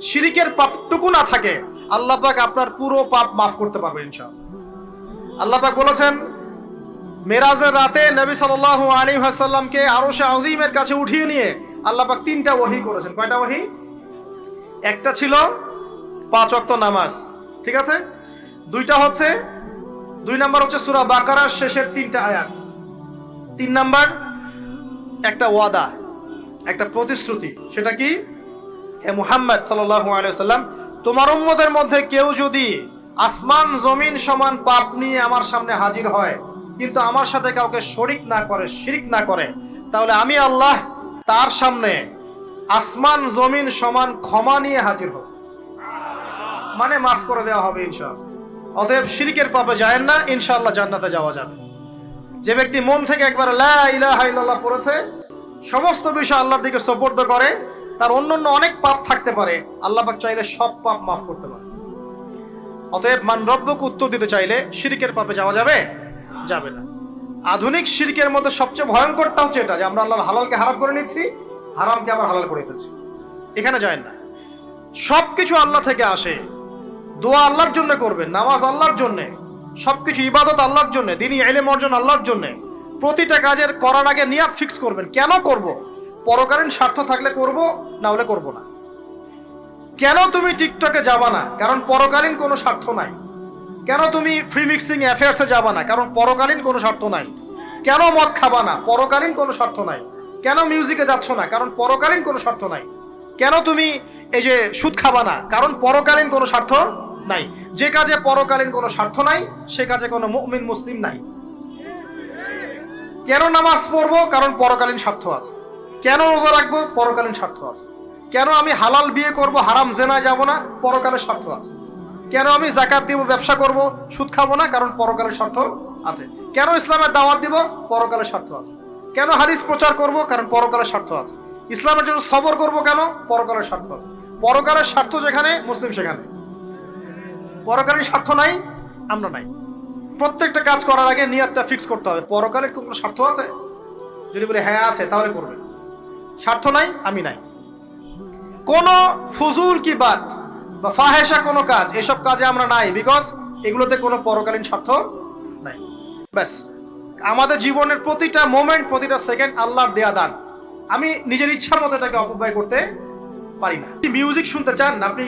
শিরকের পাপটুকু না থাকে, আল্লাহ পাক আপনার পুরো পাপ মাফ করতে পারবেন ইনশাআল্লাহ। আল্লাহ পাক বলেছেন মেরাজের রাতে নবী সাল্লাল্লাহু আলাইহি ওয়াসাল্লামকে আরশে আজিমের কাছে উঠিয়ে নিয়ে আল্লাহ পাক 3টা ওহী করেছেন। কয়টা ওহী? একটা ছিল 5 ওয়াক্ত নামাজ, ঠিক আছে? 2 নাম্বার হচ্ছে সূরা বাকারার শেষের 3টা আয়াত। 3 নাম্বার একটা ওয়াদা, একটা প্রতিশ্রুতি। সেটা কি? হে মুহাম্মদ সাল্লাল্লাহু আলাইহি ওয়াসাল্লাম, তোমার উম্মতের মধ্যে কেউ যদি আসমান জমিন সমান পাপ নিয়ে আমার সামনে হাজির হয় কিন্তু আমার সাথে কাউকে শরিক না করে, শিরক না করে, তাহলে আমি আল্লাহ তার সামনে আসমান জমিন সমান ক্ষমা নিয়ে হাজির হব, মানে মাফ করে দেওয়া হবে ইনশাআল্লাহ। অতএব শিরকের পাপে যায় না, ইনশাআল্লাহ জান্নাতে যাওয়া যাবে। যে ব্যক্তি মন থেকে একবার লা ইলাহা ইল্লাল্লাহ পড়েছে, সমস্ত বিষয় আল্লাহর দিকে সুপর্দ করে, তার অন্যান্য অনেক পাপ থাকতে পারে, আল্লাহ পাক চাইলে সব পাপ মাফ করতে পারে। অতএব মান রব্বুক উত্তর দিতে চাইলে শিরকের পাপে যাওয়া যাবে? যাবে না। আধুনিক শিরকের মধ্যে সবচেয়ে ভয়ঙ্করটা হচ্ছে এটা যে আমরা আল্লাহর হালালকে হারাম করে নিচ্ছি, হারামকে আবার হালাল করে ফেলছি। এখানে যায় না। সবকিছু আল্লাহ থেকে আসে, দোয়া আল্লাহর জন্য করবেন, নামাজ আল্লাহর জন্য, সবকিছু ইবাদত আল্লাহর জন্য, দ্বীনি ইলম অর্জন আল্লাহর জন্য। প্রতিটা কাজের করার আগে নিয়াত ফিক্স করবেন, কেন করব? পরকালীন স্বার্থ থাকলে করব, না হলে করব না। কেন তুমি টিকটকে যাবা না? কারণ পরকালীন কোনো স্বার্থ নাই। কেন তুমি ফ্রি মিক্সিং অ্যাফেয়ার্সে যাবা না? কারণ পরকালীন কোনো স্বার্থ নাই। কেন মদ খাবা না? পরকালীন কোনো স্বার্থ নাই। কেন মিউজিকে যাচ্ছ না? কারণ পরকালীন কোনো স্বার্থ নাই। কেন তুমি এই যে সুদ খাবা না? কারণ পরকালীন কোনো স্বার্থ নাই। যে কাজে পরকালীন কোনো স্বার্থ নাই সে কাজে কোনো মুমিন মুসলিম নাই। কেন নামাজ পড়বো? কারণ পরকালীন স্বার্থ আছে। কেন রোজা রাখবো? পরকালীন স্বার্থ আছে। কেন আমি হালাল বিয়ে করব, হারাম জেনায় যাব না? পরকালের স্বার্থ আছে। কেন আমি যাকাত দিব, ব্যবসা করব, সুদ খাবো না? কারণ পরকালের স্বার্থ আছে। কেন ইসলামের দাওয়াত দিব? পরকালের স্বার্থ আছে। কেন হাদিস প্রচার করব? কারণ পরকালের স্বার্থ আছে। ইসলামের জন্য সবর করব কেন? পরকালের স্বার্থ আছে। পরকালের স্বার্থ যেখানে, মুসলিম সেখানে। পরকালীন স্বার্থ নাই, আমরা নাই। প্রত্যেকটা কাজ করার আগে নিয়তটা ফিক্স করতে হবে, পরকালের কোনো স্বার্থ আছে? যদি বলে হ্যাঁ আছে, তাহলে করবে। স্বার্থ নাই, আমি নাই। কোন ফুজুল কি বাত বা ফাহেসা কোনো কাজ, এসব কাজে আমরা নাই, বিকজ এগুলোতে কোনো পরকালীন স্বার্থ নাই। ব্যাস, আমাদের জীবনের প্রতিটা মোমেন্ট, প্রতিটা সেকেন্ড আল্লাহর দেয়া দান। আমি নিজের ইচ্ছা মতো এটাকে অপব্যয় করতে পারি না। মিউজিক শুনতে চান, আপনি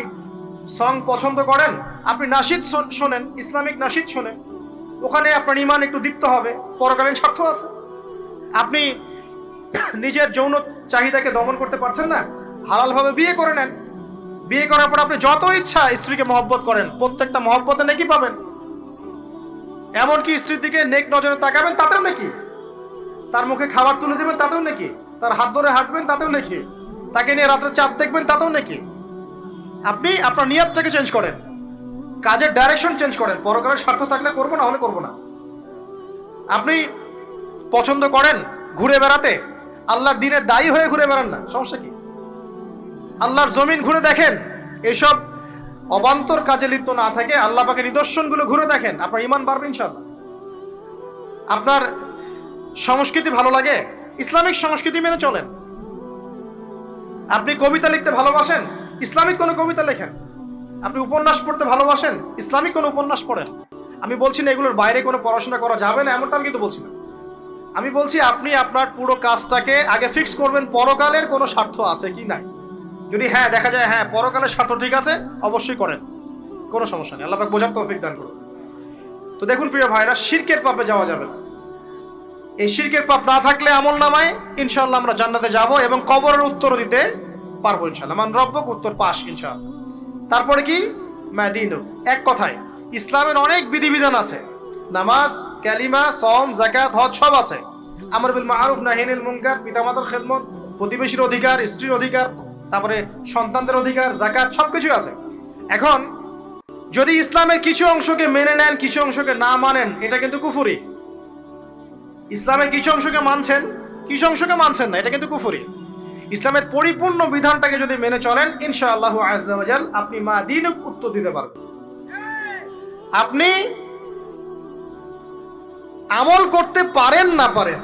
সং পছন্দ করেন, আপনি নাশিদ শোনেন, ইসলামিক নাশিদ শোনেন, ওখানে আপনার ইমান একটু দীপ্ত হবে, পরকালীন স্বার্থ আছে। আপনি নিজের যৌন চাহিদাকে দমন করতে পারছেন না, হালালভাবে বিয়ে করে নেন। বিয়ে করার পর আপনি যত ইচ্ছা স্ত্রীকে মহব্বত করেন, প্রত্যেকটা মহব্বতে নেকি পাবেন। এমনকি স্ত্রীর দিকে নেক নজরে তাকাবেন, তাতেও নাকি। তার মুখে খাবার তুলে দেবেন, তাতেও নাকি। তার হাত ধরে হাঁটবেন, তাতেও নাকি। তাকে নিয়ে রাত্রে চাঁদ দেখবেন, তাতেও নাকি। আপনি আপনার নিয়তটাকে চেঞ্জ করেন, কাজের ডাইরেকশন চেঞ্জ করেন। পরকালের স্বার্থ থাকলে করবো, না হলে করবো না। আপনি পছন্দ করেন ঘুরে বেড়াতে, আল্লাহর দিনের দায়ী হয়ে ঘুরে বেড়ান না, সমস্যা কি? আল্লাহর জমিন ঘুরে দেখেন, এসব অবান্তর কাজে লিপ্ত না থাকে আল্লাহ পাকের নিদর্শনগুলো ঘুরে দেখেন, আপনার ঈমান বাড়বে ইনশাআল্লাহ। আপনার সংস্কৃতি ভালো লাগে, ইসলামিক সংস্কৃতি মেনে চলেন। আপনি কবিতা লিখতে ভালোবাসেন, ইসলামিক কোনো কবিতা লেখেন। আপনি উপন্যাস পড়তে ভালোবাসেন, ইসলামিক কোনো উপন্যাস পড়েন। আমি বলছি না এগুলোর বাইরে কোনো পড়াশোনা করা যাবে না, এমনটা আমি কিন্তু বলছি না। আমি বলছি আপনি আপনার পুরো কাজটাকে আগে ফিক্স করবেন, পরকালের কোনো স্বার্থ আছে কি নাই। যদি হ্যাঁ দেখা যায় হ্যাঁ পরকালের স্বার্থ ঠিক আছে, অবশ্যই করেন, কোনো সমস্যা নেই। আল্লাহ পাক বোঝার তৌফিক দান করুন। তো দেখুন প্রিয় ভাইরা, শিরকের পাপে যাওয়া যাবে না। এই শিরকের পাপ না থাকলে আমল নামায় ইনশাআল্লাহ আমরা জান্নাতে যাব এবং কবরের উত্তর দিতে পারবো ইনশাআল্লাহ। মান রব্বুক উত্তর পাস ইনশাআল্লাহ। তারপরে কি? মাদিন। এক কথায় ইসলামের অনেক বিধিবিধান আছে, নামাজ, কালিমা, সওম, যাকাত, হজ সব আছে। আমর বিল মারুফ নাহি আনিল মুনকার, পিতামাতার খেদমত, প্রতিবেশীর অধিকার, স্ত্রীর অধিকার, তারপরে সন্তানদের অধিকার, যাকাত, সবকিছু আছে। এখন যদি ইসলামের কিছু অংশকে মেনে নেন, কিছু অংশকে না মানেন, এটা কিন্তু কুফরি। ইসলামের কিছু অংশকে মানছেন, কিছু অংশকে মানছেন না, এটা কিন্তু কুফরি। ইসলামের পরিপূর্ণ বিধানটাকে যদি মেনে চলেন, ইনশাআল্লাহু আযজা ওয়া জাল আপনি মা দীনুক উত্তর দিতে পারবেন। আপনি আমল করতে পারেন না পারেন,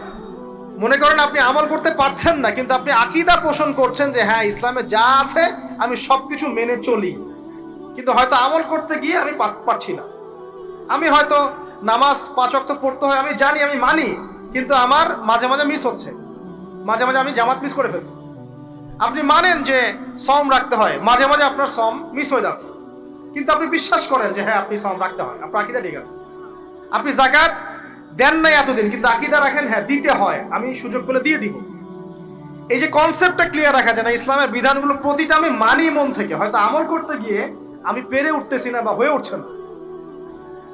মনে করেন আপনি আমল করতে পারছেন না, কিন্তু আপনি আকীদা পোষণ করছেন যে হ্যাঁ ইসলামে যা আছে আমি সবকিছু মেনে চলি, কিন্তু হয়তো আমল করতে গিয়ে আমি পারছি না। আমি হয়তো নামাজ 5 ওয়াক্ত পড়তে হয়, আমি জানি, আমি মানি, কিন্তু আমার মাঝে মাঝে মিস হচ্ছে, মাঝে মাঝে আমি জামাত মিস করে ফেলছি। আপনি মানেন যে সওম রাখতে হয়, মাঝে মাঝে আপনার সওম মিস হয়ে যাচ্ছে, কিন্তু আপনি বিশ্বাস করেন যে হ্যাঁ আপনি সওম রাখতে হয়, আপনার আকীদা ঠিক আছে। আপনি যাকাত দেন নাই এতদিন, কিন্তু আকীদা রাখেন হ্যাঁ দিতে হয়, আমি সুযোগ পেলে দিয়ে দিব। এই যে কনসেপ্টটা ক্লিয়ার রাখা যায় না, ইসলামের বিধানগুলো প্রতিটা আমি মানি মন থেকে, হয়তো আমল করতে গিয়ে আমি পেরে উঠতেছি না বা হয়ে উঠছে না।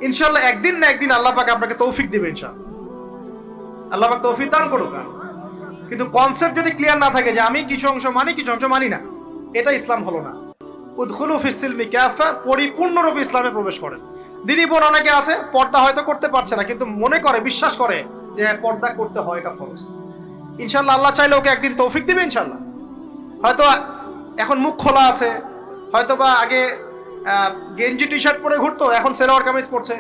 ইনশাআল্লাহ একদিন না একদিন আল্লাহ পাক আপনাকে তৌফিক দিবে, ইনশাআল্লাহ আল্লাহ পাক তৌফিক দান করুক। কিন্তু কনসেপ্ট যদি ক্লিয়ার না থাকে যে আমি কিছু অংশ মানি, কিছু অংশ মানি না, এটা ইসলাম হলো না। উদখুলু ফিস সিলমি কাফা, পরিপূর্ণরূপে ইসলামে প্রবেশ করেন। দিনী বোন অনেকে আছে পর্দা হয়তো করতে পারছে না, কিন্তু মনে করে, বিশ্বাস করে যে পর্দা করতে হয়, এটা ফরজ। ইনশাআল্লাহ আল্লাহ চাইলে ওকে একদিন তৌফিক দিবে ইনশাআল্লাহ। হয়তো এখন মুখ খোলা আছে, হয়তো বা আগে গেঞ্জি টি শার্ট পরে ঘুরতো, এখন সেলোয়ার কামিজ পরছে,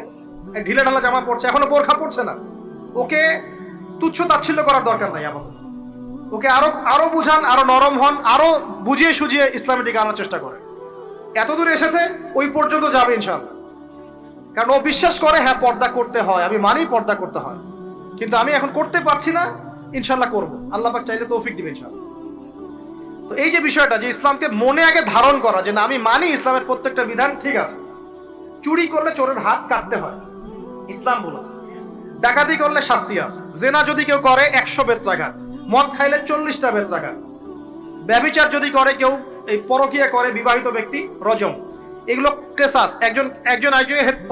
ঢিলে ঢালা জামা পরছে, এখনো বোরখা পরছে না। ওকে তুচ্ছ তাচ্ছিল্য করার দরকার নাই আমাদের, ওকে আরো বুঝান, আরো নরম হন, আরো বুঝিয়ে সুঝিয়ে ইসলামের দিকে আনার চেষ্টা করে। এতদূর এসেছে, ওই পর্যন্ত যাবে ইনশাআল্লাহ। কারণ ও বিশ্বাস করে হ্যাঁ পর্দা করতে হয়, আমি মানি পর্দা করতে হয়, কিন্তু আমি এখন করতে পারছি না, ইনশাআল্লাহ করব, আল্লাহ পাক চাইলে তৌফিক দিবেন ইনশাআল্লাহ। তো এই যে বিষয়টা, যে ইসলামকে মনে আগে ধারণ করা, যে না আমি মানি ইসলামের প্রত্যেকটা বিধান ঠিক আছে। চুরি করলে চোরের হাত কাটতে হয়, ইসলাম বলেছে। ডাকাতি করলে শাস্তি আছে। জেনা যদি কেউ করে 100 বেত্রাঘাত, মদ খাইলে 40টা বেত্রাঘাত, ব্যভিচার যদি করে কেউ, এই পরকীয়া করে বিবাহিত ব্যক্তি, রজম। এগুলো কেসাস, একজন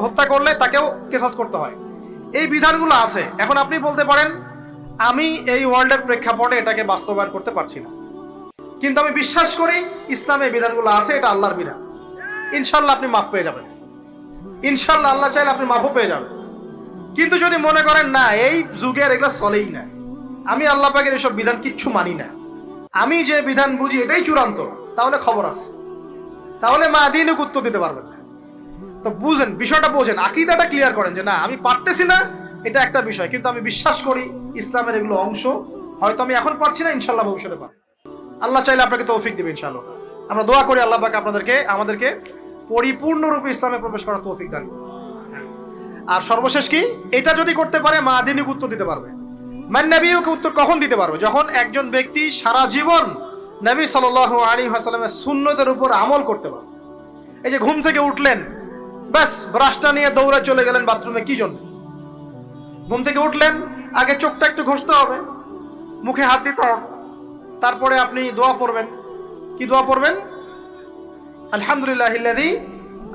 হত্যা করলে তাকেও কেসাস করতে হয়। এই বিধানগুলো আছে। এখন আপনি বলতে পারেন আমি এই ওয়ার্ল্ডের প্রেক্ষাপটে এটাকে বাস্তবায়ন করতে পারছি না, কিন্তু আমি বিশ্বাস করি ইসলামে এই বিধানগুলো আছে, এটা আল্লাহর বিধান। ইনশাআল্লাহ আপনি মাফ পেয়ে যাবেন, ইনশাআল্লাহ আল্লাহ চাইলে আপনি মাফও পেয়ে যাবেন। কিন্তু যদি মনে করেন না এই যুগের এগুলো চলেই না, আমি আল্লাহ পাকের এসব বিধান কিচ্ছু মানি না, আমি যে বিধান বুঝি এটাই চূড়ান্ত, তাহলে খবর আছে, তাহলে মা দিনুক উত্তর দিতে পারবেন না। তো বুঝেন, বিষয়টা বোঝেন, আকীদাটা ক্লিয়ার করেন যে না আমি পারতেছি না, এটা একটা বিষয়, কিন্তু আমি বিশ্বাস করি ইসলামের এগুলো অংশ, হয়তো আমি এখন পারছি না, ইনশাআল্লাহ ভবিষ্যতে পারবো। আল্লাহ চাইলে আপনাকে তৌফিক দিবে ইনশাআল্লাহ। আমরা দোয়া করি আল্লাহ পাক আমাদেরকে পরিপূর্ণরূপে ইসলামে প্রবেশ করার তৌফিক দান। আর সর্বশেষ কি, এটা যদি করতে পারে মা দিনুক উত্তর দিতে পারবে। মান নবীকে উত্তর কখন দিতে পারবে? যখন একজন ব্যক্তি সারা জীবন নবী সাল্লাল্লাহু আলাইহি ওয়াসাল্লামের সুন্নতের উপর আমল করতে পারবে। এই যে ঘুম থেকে উঠলেন, ব্যাস ব্রাশটা নিয়ে দৌড়ে চলে গেলেন বাথরুমে, কি জন্য? ঘুম থেকে উঠলেন, আগে চোখটা একটু ঘষতে হবে, মুখে হাত দিতে হবে, তারপরে আপনি দোয়া পড়বেন। কি দোয়া পড়বেন? আলহামদুলিল্লাহিল্লাযী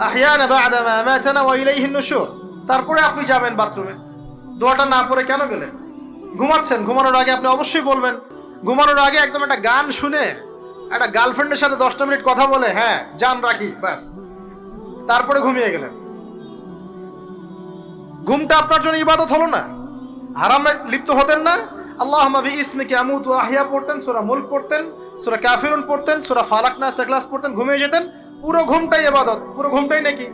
আহইয়ানা বা'দা মা আমাতানা ওয়া ইলাইহিন নুশুর। তারপরে আপনি যাবেন বাথরুমে। দোয়াটা না পড়ে কেন গেলেন? ঘুমাচ্ছেন, ঘুমানোর আগে আপনি অবশ্যই বলবেন। ঘুমানোর আগে একদম একটা গান শুনে, একটা গার্লফ্রেন্ডের সাথে 10টা মিনিট কথা বলে হ্যাঁ জান রাখি, ব্যাস, তারপরে ঘুমিয়ে গেলেন। ঘুমটা আপনার জন্য ইবাদত হলো না? হারামে লিপ্ত হতেন না? আল্লাহুম্মা বিইসমিকা আমুতু ওয়া আহইয়া পড়তেন, সূরা মুলক পড়তেন, সূরা কাফিরুন পড়তেন, সূরা ফালাক নাস ইখলাস পড়তেন, ঘুমিয়ে যেতেন। পুরো ঘুমটাই ইবাদত, পুরো ঘুমটাই নাকি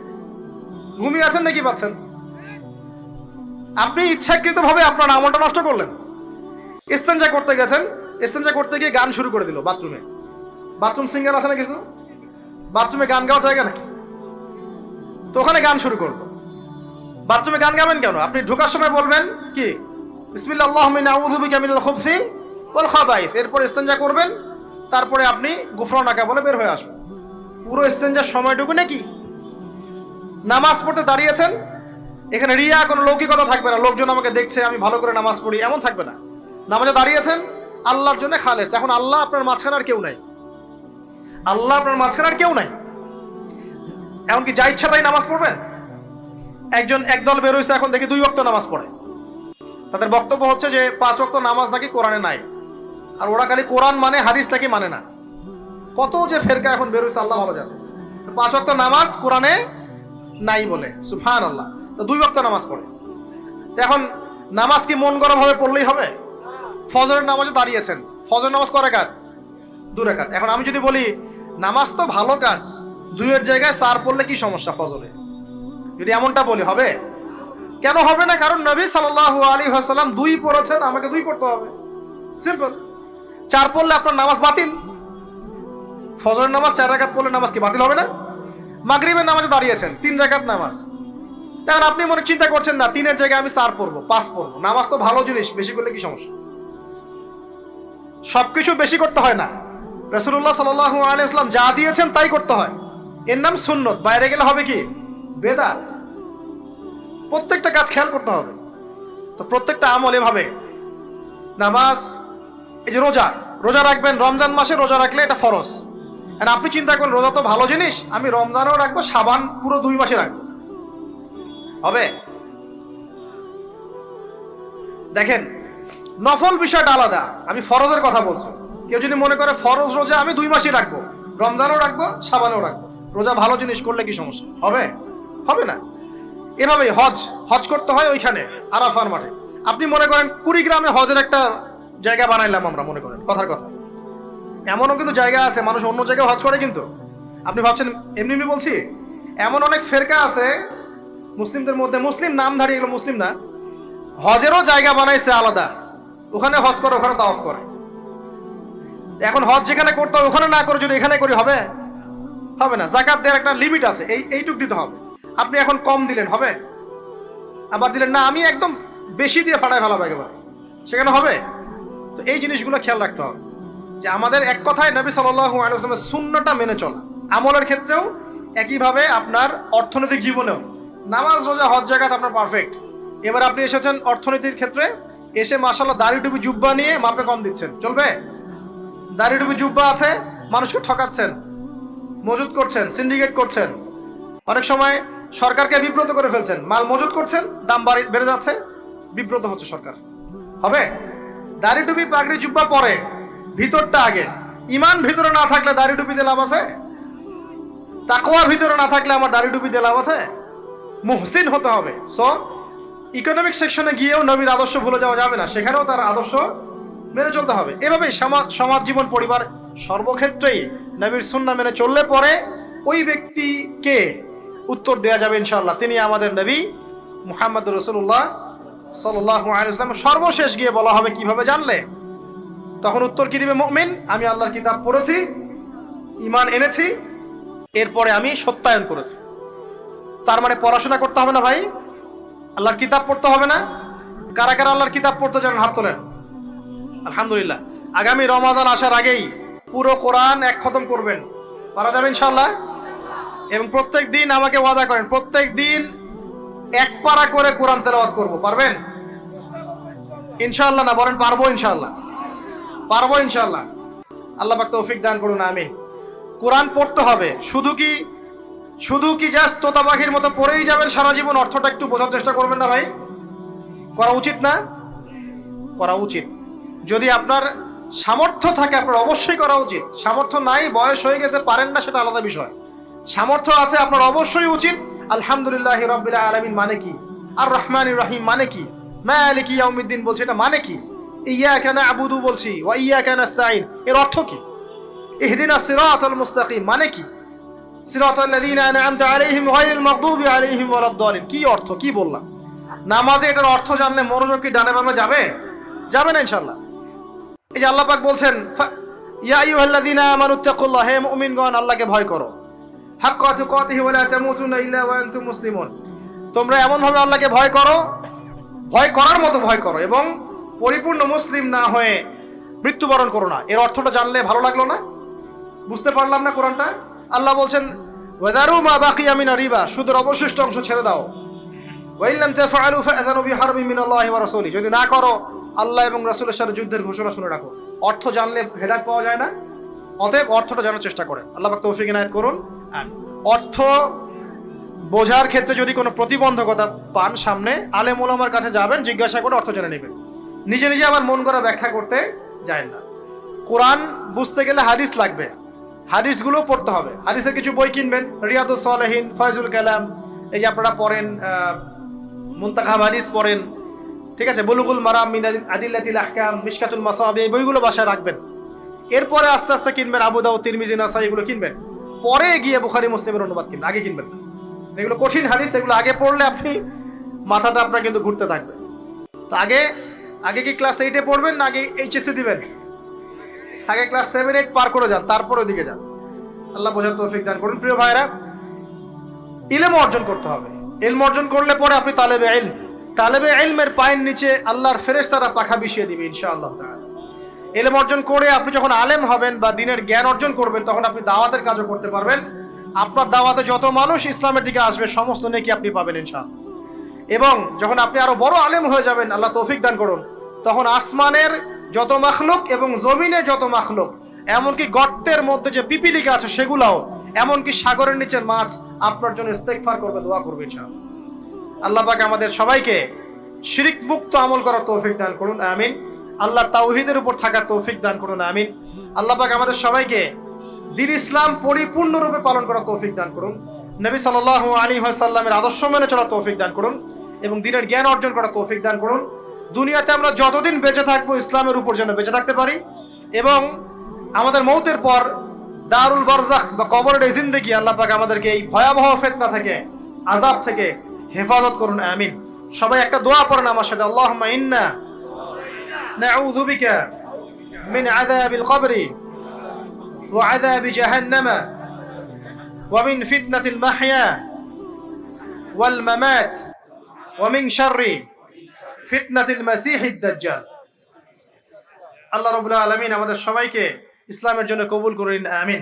ঘুমিয়ে আছেন নাকি পাচ্ছেন? আপনি ইচ্ছাকৃতভাবে আপনার আমলটা নষ্ট করলেন। ইস্তেঞ্জা করতে গেছেন, ইস্তেঞ্জা করতে গিয়ে গান শুরু করে দিল বাথরুমে। বাথরুম সিঙ্গার আছে না কিছু? বাথরুমে গান গাওয়ার জায়গা নাকি? তো ওখানে গান শুরু করলো। বাথরুমে গান গাবেন কেন? আপনি ঢোকার সময় বলবেন কি বিসমিল্লাহ আল্লাহুম্মা ইন্নী আউযু বিকা মিনাল খুবসি ওয়াল খাবাইস, এরপর ইস্তেঞ্জা করবেন, তারপরে আপনি গুফরানাকা বলে বের হয়ে আসবেন। পুরো ইস্তেঞ্জার সময়টুকু নাকি? নামাজ পড়তে দাঁড়িয়েছেন, এখানে রিয়া কোনো লৌকিকতা থাকবে না, লোকজন আমাকে দেখছে আমি ভালো করে নামাজ পড়ি, এমন থাকবে না। নামাজে দাঁড়িয়েছেন আল্লাহর জন্য খালেস। এখন আল্লাহ আপনার মাঝখানে আর কেউ নাই, আল্লাহ আপনার মাঝখানে আর কেউ নাই। এমনকি যা ইচ্ছা তাই নামাজ পড়বেন? একদল বের হয়েছে এখন দেখি 2 ওয়াক্ত নামাজ পড়ে, তাদের বক্তব্য হচ্ছে যে 5 ওয়াক্ত নামাজ নাকি কোরআনে নাই, আর ওরা খালি কোরআন মানে হাদিস নাকি মানে না। কত যে ফেরকা এখন বেরোচ্ছে আল্লাহ ভালো জানে। 5 ওয়াক্ত নামাজ কোরআনে নাই বলে, সুবহানাল্লাহ। তো 2 ওয়াক্ত নামাজ পড়ে। এখন নামাজ কি মন গরম হবে পড়লেই হবে? ফজরের নামাজে দাঁড়িয়েছেন, ফজর নামাজ কয় রাকাত? 2 রাকাত। এখন আমি যদি বলি নামাজ তো ভালো কাজ, 2-এর জায়গায় 4 পড়লে কি সমস্যা ফজরে? যদি এমনটা বলি হবে? কেন হবে না? কারণ নবী সাল্লাল্লাহু আলাইহি ওয়াসাল্লাম 2 পড়েছেন, আমাকে 2 পড়তে হবে, সিম্পল। 4 পড়লে আপনার নামাজ বাতিল। ফজরের নামাজ 4 রাকাত পড়লে নামাজ কি বাতিল হবে না? মাগরিবের নামাজে দাঁড়িয়েছেন, 3 রাকাত নামাজ। তখন আপনি মনে চিন্তা করছেন না 3-এর জায়গায় আমি 4 পড়বো, 5 পড়বো। নামাজ তো ভালো জিনিস, বেশি করলে কি সমস্যা? সবকিছু বেশি করতে হয় না। রাসূলুল্লাহ সাল্লাল্লাহু আলাইহি ওয়াসাল্লাম যা দিয়েছেন তাই করতে হয়। এর নাম সুন্নত। বাইরে গেলে হবে কি? বেদাত। প্রত্যেকটা কাজ খেয়াল করতে হবে। তো প্রত্যেকটা আমল এভাবে। নামাজ, এই যে রোজা, রোজা রাখবেন রমজান মাসে, রোজা রাখলে এটা ফরজ। আর আপনি চিন্তা করেন রোজা তো ভালো জিনিস, আমি রমজানও রাখবো, শাবান পুরো 2 মাসে রাখবো, হবে? দেখেন, নফল বিষয়টা আলাদা, আমি ফরজের কথা বলছি। কেউ যদি মনে করে ফরজ রোজা আমি 2 মাসই রাখবো, রমজানও রাখবো, শাবানও রাখবো, রোজা ভালো জিনিস করলে কি সমস্যা হবে? হবে না। এভাবেই হজ করতে হয় ওইখানে আরাফার মাঠে। আপনি মনে করেন কুড়িগ্রামে হজের একটা জায়গা বানাইলাম আমরা, মনে করেন কথার কথা, এমনও কিন্তু জায়গা আছে মানুষ অন্য জায়গায় হজ করে। কিন্তু আপনি ভাবছেন এমনি এমনি বলছি, এমন অনেক ফেরকা আছে মুসলিমদের মধ্যে, মুসলিম নামধারী, এগুলো মুসলিম না, হজেরও জায়গা বানাইছে আলাদা, ওখানে হজ করে, ওখানে তাওয়াফ করে। এখন হজ যেখানে করতে হবে ওখানে না করে যদি এখানে করি হবে? হবে না। যাকাত দেওয়ার একটা লিমিট আছে, এইটুক দিতে হবে। আপনি এখন কম দিলেন হবে, আবার দিলেন না আমি একদম বেশি দিয়ে ফাটায় ফেলাবো একেবারে, সেখানে হবে? তো এই জিনিসগুলো খেয়াল রাখতে হবে যে আমাদের এক কথায় নবী সাল্লাল্লাহু আলাইহি ওয়াসাল্লামের সুন্নতটা মেনে চলা। আমলের ক্ষেত্রেও একইভাবে, আপনার অর্থনৈতিক জীবনেও নামাজ, রোজা, হজ, জাকাত আপনার পারফেক্ট। এবার আপনি এসেছেন অর্থনীতির ক্ষেত্রে, এসে মাশাআল্লাহ দাড়ি টুপি জুব্বা নিয়ে মাপে কম দিচ্ছেন, চলবে? দাড়ি টুপি জুব্বা আছে, মানুষকে ঠকাচ্ছেন, মজুদ করছেন, সিন্ডিকেট করছেন, অনেক সময় সরকারকে বিব্রত করে ফেলছেন, মাল মজুদ করছেন, দাম বেড়ে যাচ্ছে, বিব্রত হচ্ছে সরকার, হবে? দাড়ি টুপি পাগড়ি জুব্বা পরে, ভিতরটা আগে। ইমান ভিতরে না থাকলে দাড়ি টুপি দিয়ে লাভ আছে? তাকওয়া ভিতরে না থাকলে আমার দাড়ি টুপি দিয়ে লাভ আছে? মুহসিন হতে হবে। সো ইকোনমিক সেকশনে গিয়েও নবীর আদর্শ ভুলে যাওয়া যাবে না, সেখানেও তার আদর্শ মেনে চলতে হবে। এভাবেই সমাজ জীবন, পরিবার, সর্বক্ষেত্রেই নবীর সুন্নাহ মেনে চললে পরে ওই ব্যক্তিকে উত্তর দেওয়া যাবে ইনশাআল্লাহ, তিনি আমাদের নবী মুহাম্মদ রাসূলুল্লাহ সাল্লাল্লাহু আলাইহি ওয়াসাল্লাম। সর্বশেষ গিয়ে বলা হবে কিভাবে জানলে? তখন উত্তর কি দিবে? মুমিন, আমি আল্লাহর কিতাব পড়েছি, ঈমান এনেছি, এরপরে আমি সত্যায়ন করেছি। তার মানে পড়াশোনা করতে হবে না ভাই, আল্লাহর কিতাব পড়তে হবে না? কারা কারা আল্লাহর কিতাব পড়তে জানেন হাত তোলেন। আলহামদুলিল্লাহ। আগামী রমাজান আসার আগেই পুরো কোরআন 1 খতম করবেন, পারা যাবে ইনশাআল্লাহ? এবং প্রত্যেক দিন আমাকে ওয়াদা করেন, প্রত্যেক দিন 1 পারা করে কোরআন তেলাওয়াত করব, পারবেন ইনশাআল্লাহ? না বলেন পারবো ইনশাআল্লাহ? পারবো ইনশাআল্লাহ। আল্লাহ পাক তৌফিক দান করুন, আমিন। কোরআন পড়তে হবে, শুধু কি জাস্ট তোতা পাখির মতো পড়েই যাবেন সারা জীবন? অর্থটা একটু বোঝার চেষ্টা করবেন না ভাই? করা উচিত না? করা উচিত। যদি আপনার সামর্থ্য থাকে আপনার অবশ্যই করা উচিত। সামর্থ্য নাই, বয়স হয়ে গেছে, পারেন না, সেটা আলাদা বিষয়। সামর্থ্য আছে আপনার, অবশ্যই উচিত। আলহামদুলিল্লাহি রাব্বিল আলামিন মানে কি? আর রহমানির রহিম মানে কি? মালিকি ইয়াউমিদ্দিন বলছি, এটা মানে কি? ইয়াকা না'বুদু বলছি, ওয়া ইয়াকা নাস্তাঈন, এর অর্থ কি? ইহদিনাস সিরাতাল মুস্তাকিম মানে কি? সিরাতাল লাযীনা আন'আমতা আলাইহিম গায়রিল মাগদুবি আলাইহিম ওয়ালাদ-দালিন, কি অর্থ, কি বললাম? নামাজে এটার অর্থ জানলে মনোযোগ কি ডানে বামে যাবে? যাবে না ইনশাআল্লাহ। এই যে আল্লাহ পাক বলছেন, ইয়া আইয়ুহাল্লাযীনা আমানুত্তাকুল্লাহ, হে মুমিনগণ আল্লাহকে ভয় করো, হাক্কা তুকাতিহি ওয়া লা তামুতুন্না ইল্লা ওয়া আনতুম মুসলিমুন, তোমরা এমন ভাবে আল্লাহকে ভয় করো, ভয় করার মতো ভয় করো, এবং পরিপূর্ণ মুসলিম না হয়ে মৃত্যুবরণ করো না। এর অর্থটা জানলে ভালো লাগলো না? বুঝতে পারলাম না কোরআনটা? আল্লাহ বলছেন ওয়াদারু মা বাকিয়া মিনার রিবা, সুদের অবশিষ্ট অংশ ছেড়ে দাও। ওয়া ইল্লাম তাফআলু ফাআযানু বিহারবিন মিনাল্লাহি ওয়া রাসূলিহি, যদি না করো আল্লাহ এবং রাসূলের সাথে যুদ্ধের ঘোষণা শুনে রাখো। অর্থ জানলে হেদায়েত পাওয়া যায় না? অতএব অর্থটা জানার চেষ্টা করেন। আল্লাহ পাক তৌফিক ইনায়াত করুন। অর্থ বোঝার ক্ষেত্রে যদি কোনো প্রতিবন্ধকতা পান সামনে আলেম ওলামার কাছে যাবেন, জিজ্ঞাসা করে অর্থ জেনে নেবেন। নিজে নিজে আবার মন করা ব্যাখ্যা করতে যায় না। কোরআন বুঝতে গেলে হাদিস লাগবে, হাদিসগুলো পড়তে হবে। হাদিসের কিছু বই কিনবেন, রিয়াদুস সালেহিন, ফয়জুল কালাম, এই যে আপনারা পড়েন, মুনতাখাব হাদিস পড়েন, ঠিক আছে, বুলুগুল মারাম মিন আদিল্লাতিল আহকাম, মিশকাতুল মাসাবি, এই বইগুলো বাসায় রাখবেন। এরপরে আস্তে আস্তে কিনবেন আবু দাউদ, তিরমিজি, নাসাই, এগুলো কিনবেন। পরে গিয়ে বুখারী মুসলিমের অনুবাদ কিনবেন, আগে কিনবেন না। এগুলো কঠিন হাদিস, এগুলো আগে পড়লে আপনি মাথাটা আপনার কিন্তু ঘুরতে থাকবে। তো আগে কি ক্লাস 8-এ পড়বেন না আগে এইচএসসি দিবেন? আগে ক্লাস 7-8 পার করে যান, তারপর ওইদিকে যান। আল্লাহ বোঝার তৌফিক দান করুন। প্রিয় ভাইরা, ইলম অর্জন করতে হবে। ইলম অর্জন করলে পরে আপনি তালেবে ইলম, তালেবে ইলমের পায়ের নিচে আল্লাহর ফেরেশতারা পাখা বিছিয়ে দিবে ইনশাআল্লাহ তাআলা। ইলম অর্জন করে আপনি যখন আলেম হবেন বা দ্বীনের জ্ঞান অর্জন করবেন, তখন আপনি দাওয়াতের কাজও করতে পারবেন। আপনার দাওয়াতে যত মানুষ ইসলামের দিকে আসবে সমস্ত নেকি আপনি পাবেন ইনশাআল্লাহ। এবং যখন আপনি আরো বড় আলেম হয়ে যাবেন, আল্লাহ তৌফিক দান করুন, তখন আসমানের যত মাখলুক এবং জমিনের যত মাখলুক, এমনকি গর্তের মধ্যে যে পিপিলিকা আছে সেগুলাও, এমনকি সাগরের নিচের মাছ আপনার জন্য ইস্তেগফার করবে, দোয়া করবে ইনশাআল্লাহ। আল্লাহ পাক আমাদের সবাইকে শিরক মুক্ত আমল করার তৌফিক দান করুন, আমিন। আল্লাহর তাওহীদের উপর থাকার তৌফিক দান করুন, আমিন। আল্লাহ পাক আমাদের সবাইকে দ্বীন ইসলাম পরিপূর্ণরূপে পালন করার তৌফিক দান করুন, নবী সাল্লাল্লাহু আলাইহি ওয়াসাল্লামের আদর্শ মেনে চলার তৌফিক দান করুন, এবং দ্বীনের জ্ঞান অর্জন করার তৌফিক দান করুন। দুনিয়াতে আমরা যতদিন বেঁচে থাকবো ইসলামের উপর যেন বেঁচে থাকতে পারি, এবং আমাদের মৌতের পর দারুল বারজাখ বা কবরের জিন্দেগি আল্লাহ পাক আমাদেরকে এই ভয়াবহ ফিতনা থেকে, আযাব থেকে হেফাজত করুন, আমিন। সবাই একটা দোয়া পড়েন আমার সাথে, আল্লাহুম্মা ইন্না নাউযু বিকা মিন আযাবিল কবরি ওয়া আযাবি জাহান্নামা ওয়া মিন ফিতনাতিল মাহইয়া ওয়াল মামাত ওয়া মিন শাররি ফিতনাতিল মাসিহিদ দাজ্জাল। আল্লাহ রাব্বুল আলামিন আমাদের সবাইকে ইসলামের জন্য কবুল করুন, আমিন।